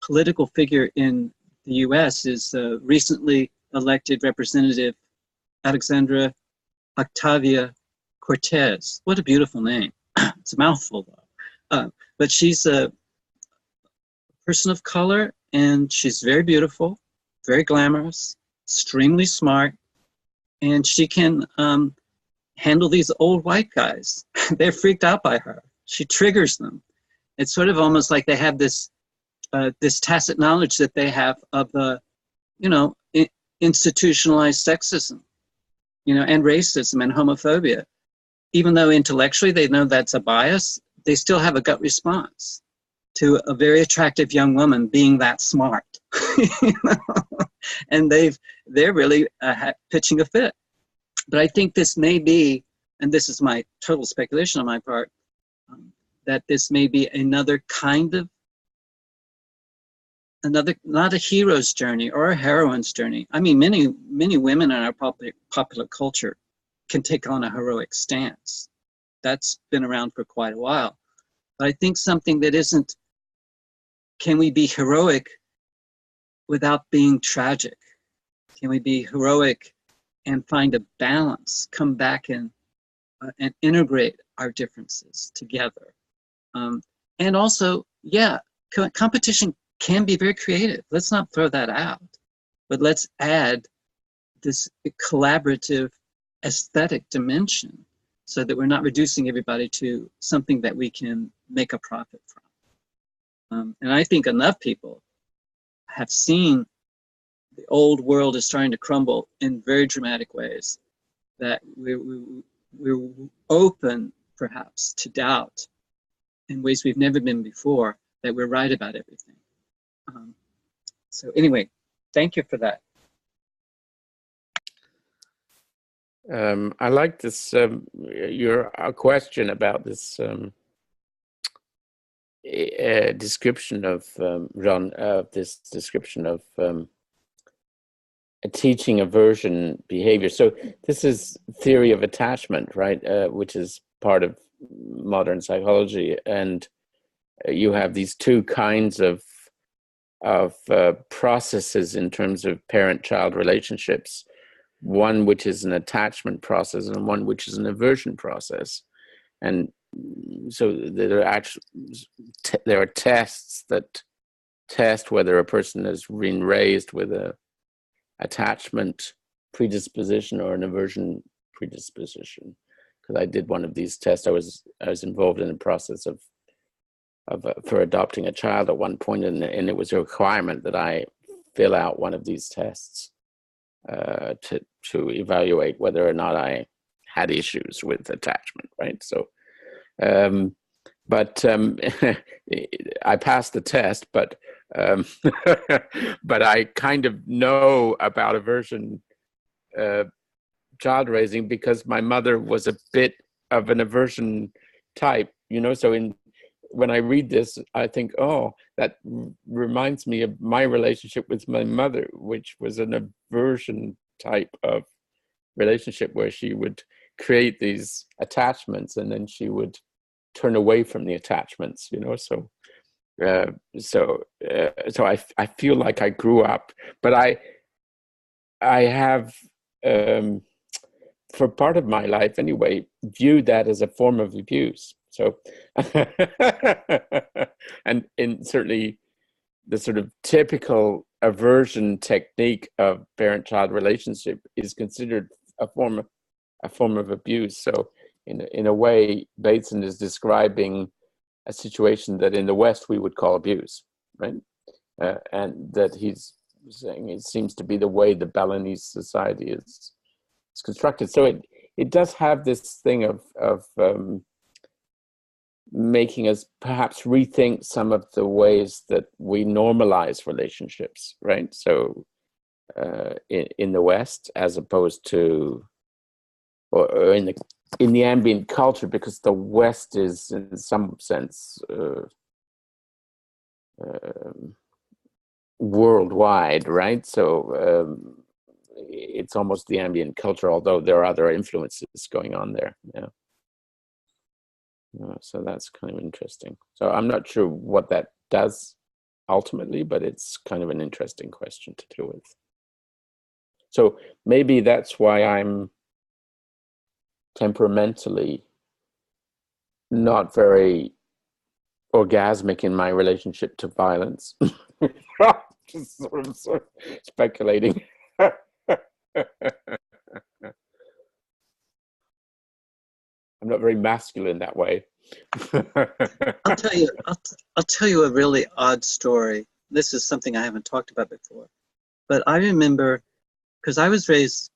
political figure in the US is recently elected Representative Alexandra Octavia Cortez. What a beautiful name. It's a mouthful though. But she's a person of color and she's very beautiful, very glamorous, extremely smart, and she can handle these old white guys. They're freaked out by her. She triggers them. It's sort of almost like they have this this tacit knowledge that they have of you know, institutionalized sexism, you know, and racism and homophobia. Even though intellectually they know that's a bias, they still have a gut response to a very attractive young woman being that smart. You know? And they're really pitching a fit. But I think this may be, and this is my total speculation on my part, that this may be another kind of, not a hero's journey or a heroine's journey. I mean, many women in our popular culture can take on a heroic stance. That's been around for quite a while. But I think something that isn't, can we be heroic without being tragic? Can we be heroic and find a balance, come back and integrate our differences together? And also, yeah, competition can be very creative. Let's not throw that out, but let's add this collaborative aesthetic dimension so that we're not reducing everybody to something that we can make a profit from. And I think enough people have seen the old world is starting to crumble in very dramatic ways that we're open perhaps to doubt in ways we've never been before, that we're right about everything. So anyway, thank you for that. I like this, your question about this description of, Jean, this description of a teaching aversion behavior. So this is theory of attachment, right? Which is part of modern psychology. And you have these two kinds of processes in terms of parent-child relationships. One which is an attachment process and one which is an aversion process. And so there are tests that test whether a person has been raised with a attachment predisposition or an aversion predisposition. Because I did one of these tests. I was involved in the process for adopting a child at one point, and it was a requirement that I fill out one of these tests to evaluate whether or not I had issues with attachment, right? So, I passed the test, but But I kind of know about aversion child raising because my mother was a bit of an aversion type, so when I read this, I think, oh, that reminds me of my relationship with my mother, which was an aversion type of relationship where she would create these attachments and then she would turn away from the attachments, so I feel like I grew up, but I have for part of my life anyway viewed that as a form of abuse. So and certainly the sort of typical aversion technique of parent-child relationship is considered a form of abuse. So in a way, Bateson is describing a situation that in the West we would call abuse, right? And that he's saying it seems to be the way the Balinese society is constructed. So it does have this thing of making us perhaps rethink some of the ways that we normalize relationships, right? So in the West, as opposed to, or in the ambient culture, because the West is in some sense worldwide, right? So it's almost the ambient culture, although there are other influences going on there. Yeah. So that's kind of interesting. So I'm not sure what that does ultimately, but it's kind of an interesting question to deal with. So maybe that's why I'm temperamentally not very orgasmic in my relationship to violence. Just sort of speculating. I'm not very masculine that way. I'll tell you a really odd story. This is something I haven't talked about before, but I remember, because I was raised,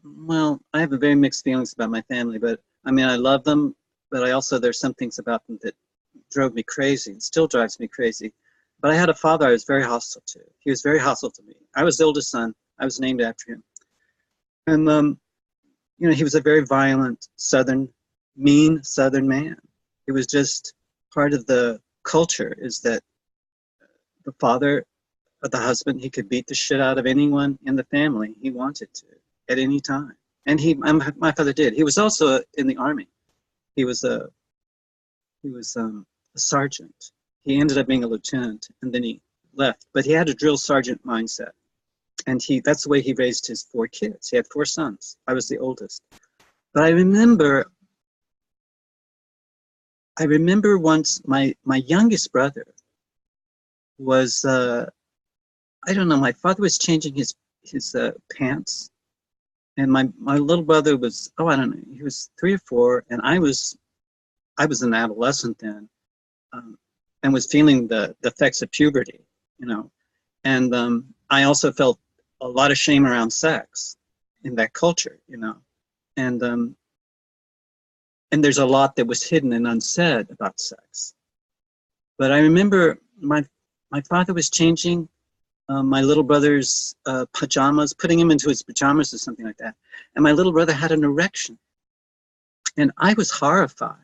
well, I have a very mixed feelings about my family, but I mean, I love them, but there's some things about them that drove me crazy and still drives me crazy. But I had a father I was very hostile to. He was very hostile to me. I was the oldest son. I was named after him. And, he was a very violent mean Southern man. It was just part of the culture is that the father, the husband, he could beat the shit out of anyone in the family he wanted to at any time. And my father did. He was also in the army. He was a sergeant. He ended up being a lieutenant and then he left, but he had a drill sergeant mindset. And that's the way he raised his 4 kids. He had 4 sons. I was the oldest. But I remember once my youngest brother was, I don't know, my father was changing his pants. And my little brother was, I don't know, he was 3 or 4, and I was an adolescent then, and was feeling the effects of puberty, And I also felt a lot of shame around sex in that culture, And there's a lot that was hidden and unsaid about sex. But I remember my father was changing my little brother's pajamas, putting him into his pajamas or something like that. And my little brother had an erection. And I was horrified.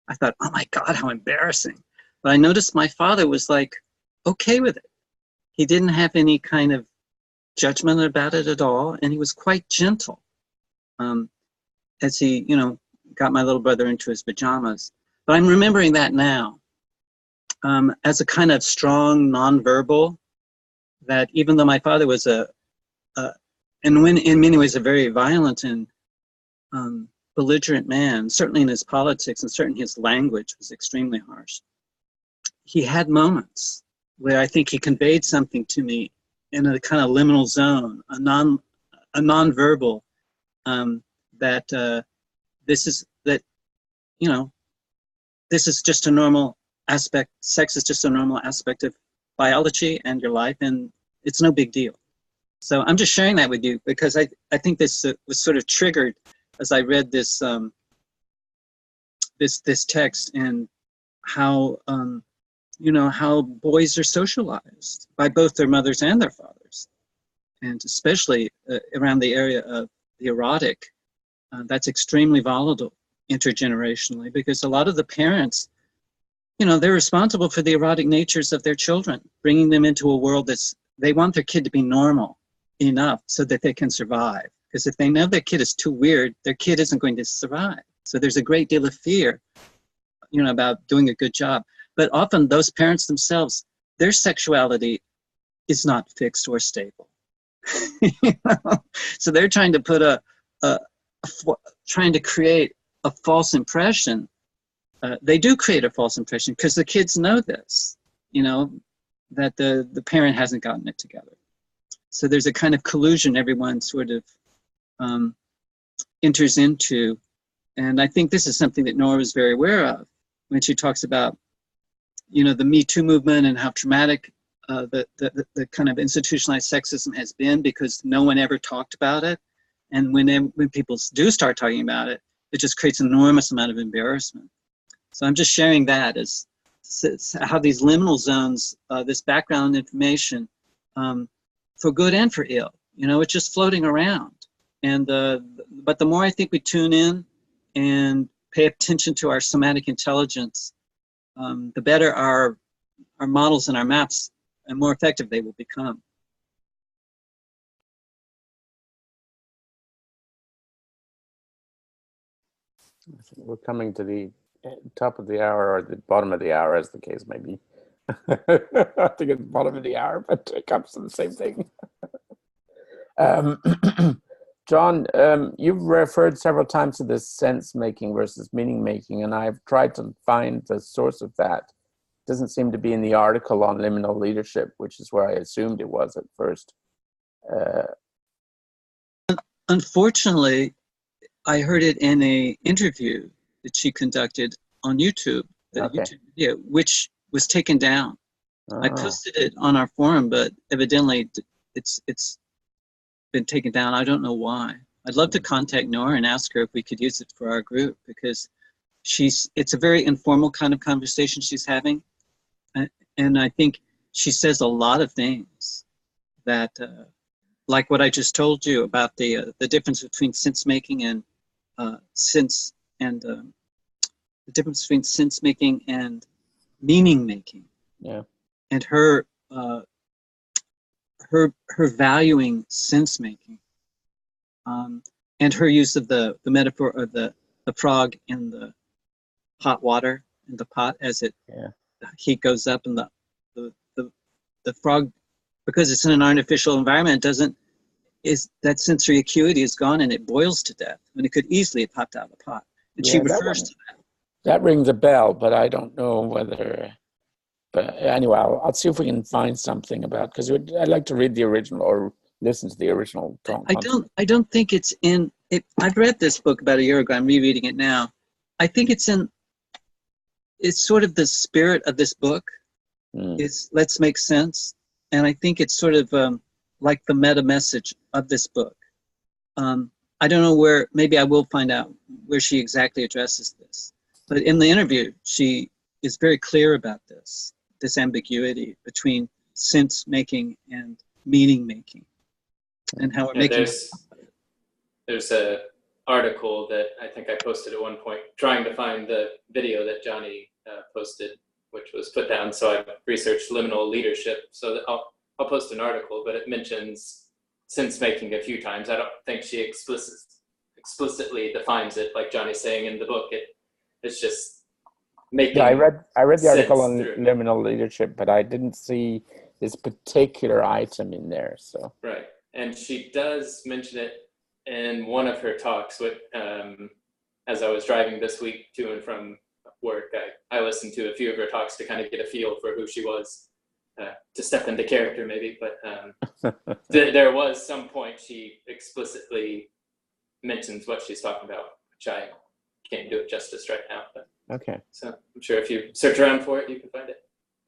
I thought, oh my God, how embarrassing. But I noticed my father was like, okay with it. He didn't have any kind of judgment about it at all. And he was quite gentle as he, got my little brother into his pajamas. But I'm remembering that now as a kind of strong nonverbal, that even though my father was in many ways a very violent and belligerent man, certainly in his politics and certainly his language was extremely harsh, he had moments where I think he conveyed something to me in a kind of liminal zone, a nonverbal, that this is just a normal aspect. Sex is just a normal aspect of biology and your life, and it's no big deal. So I'm just sharing that with you because I think this was sort of triggered as I read this this text, and how you know, how boys are socialized by both their mothers and their fathers. And especially around the area of the erotic, that's extremely volatile intergenerationally, because a lot of the parents, you know, they're responsible for the erotic natures of their children, bringing them into a world they want their kid to be normal enough so that they can survive. Because if they know their kid is too weird, their kid isn't going to survive. So there's a great deal of fear, you know, about doing a good job. But often those parents themselves, their sexuality is not fixed or stable. You know? So they're trying to put trying to create a false impression. They do create a false impression because the kids know this, you know, that the parent hasn't gotten it together. So there's a kind of collusion everyone sort of enters into. And I think this is something that Nora was very aware of when she talks about, you know, the Me Too movement and how traumatic the kind of institutionalized sexism has been, because no one ever talked about it. And when people do start talking about it, it just creates an enormous amount of embarrassment. So I'm just sharing that as how these liminal zones, this background information, for good and for ill, you know, it's just floating around. And but the more I think we tune in and pay attention to our somatic intelligence, the better our models and our maps and more effective they will become. We're coming to the top of the hour, or the bottom of the hour, as the case may be. I think it's the bottom of the hour, but it comes to the same thing. John, you've referred several times to this sense-making versus meaning-making, and I've tried to find the source of that. It doesn't seem to be in the article on liminal leadership, which is where I assumed it was at first. Unfortunately, I heard it in an interview that she conducted on YouTube, YouTube video, which was taken down. I posted it on our forum, but evidently it's been taken down. I don't know why. I'd love to contact Nora and ask her if we could use it for our group, because it's a very informal kind of conversation she's having. And I think she says a lot of things that, like what I just told you about the difference between sense making and the difference between sense making and meaning making. Yeah. And her valuing sense making, and her use of the metaphor of the frog in the hot water in the pot as the heat goes up, and the frog, because it's in an artificial environment, that sensory acuity is gone and it boils to death when it could easily have popped out of the pot. And she refers to that. That rings a bell, but I don't know whether. But anyway, I'll see if we can find something about, because I'd like to read the original or listen to the original. I don't think it's in it. I've read this book about a year ago. I'm rereading it now. I think it's sort of the spirit of this book. It's let's make sense. And I think it's sort of like the meta message of this book. I don't know where, maybe I will find out where she exactly addresses this. But in the interview, she is very clear about this ambiguity between sense making and meaning making, and how we're making. There's a article that I think I posted at one point, trying to find the video that Johnny posted, which was put down. So I researched liminal leadership. So I'll post an article, but it mentions sense making a few times. I don't think she explicitly defines it like Johnny's saying in the book. It's just making. I read the article on liminal leadership, but I didn't see this particular item in there. So right, and she does mention it in one of her talks. With as I was driving this week to and from work, I listened to a few of her talks to kind of get a feel for who she was, to step into character maybe. But there was some point she explicitly mentions what she's talking about, which I can't do it justice right now. But okay. So I'm sure if you search around for it, you can find it.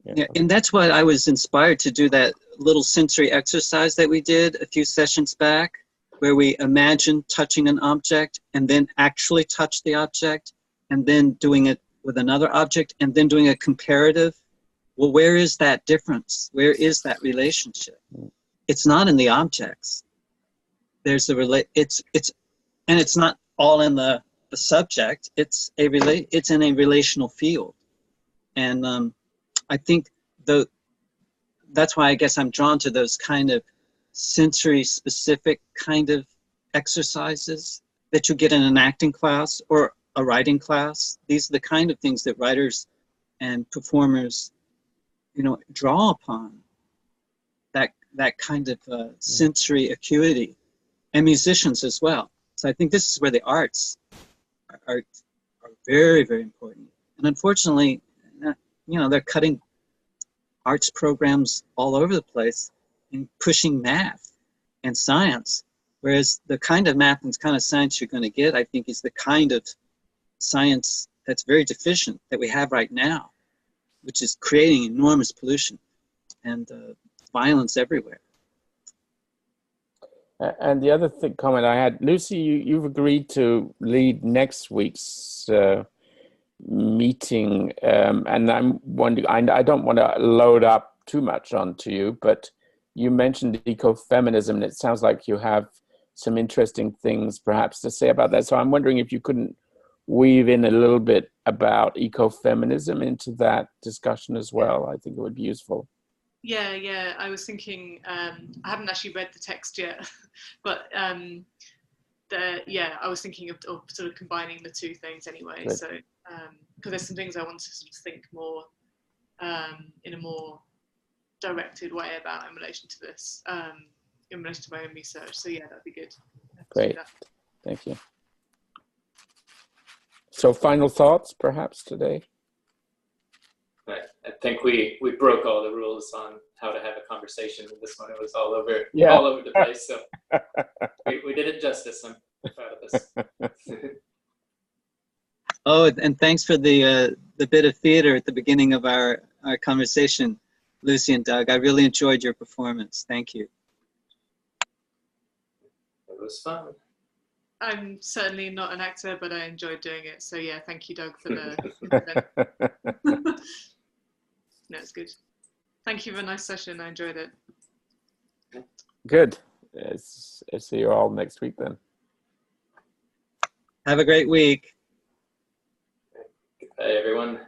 Yeah, and that's why I was inspired to do that little sensory exercise that we did a few sessions back, where we imagined touching an object and then actually touch the object, and then doing it with another object, and then doing a comparative well, where is that difference? Where is that relationship? It's not in the objects. There's a it's not all in the subject. It's in a relational field, and I think that's why I guess I'm drawn to those kind of sensory specific kind of exercises that you get in an acting class or a writing class. These are the kind of things that writers and performers, draw upon. That kind of sensory acuity, and musicians as well. So I think this is where the arts are very, very important. And unfortunately, they're cutting arts programs all over the place and pushing math and science. Whereas the kind of math and kind of science you're going to get, I think, is the kind of science that's very deficient that we have right now, which is creating enormous pollution and violence everywhere. And the other comment I had, Lucy, you've agreed to lead next week's meeting, and I'm wondering, I don't want to load up too much onto you, but you mentioned ecofeminism, and it sounds like you have some interesting things perhaps to say about that. So I'm wondering if you couldn't weave in a little bit about ecofeminism into that discussion as well. I think it would be useful. Yeah. I was thinking, I haven't actually read the text yet, but I was thinking of sort of combining the two things anyway. Good. So, because there's some things I want to sort of think more in a more directed way about in relation to this, in relation to my own research. So yeah, that'd be good. Great, thank you. So final thoughts perhaps today? I think we broke all the rules on how to have a conversation with this one. It was all over the place. So we did it justice. I'm proud of this. Oh, and thanks for the bit of theater at the beginning of our conversation, Lucy and Doug. I really enjoyed your performance. Thank you. It was fun. I'm certainly not an actor, but I enjoyed doing it. So yeah, thank you, Doug, for the No, it's good. Thank you for a nice session. I enjoyed it. Good. See you all next week then. Have a great week. Bye, everyone.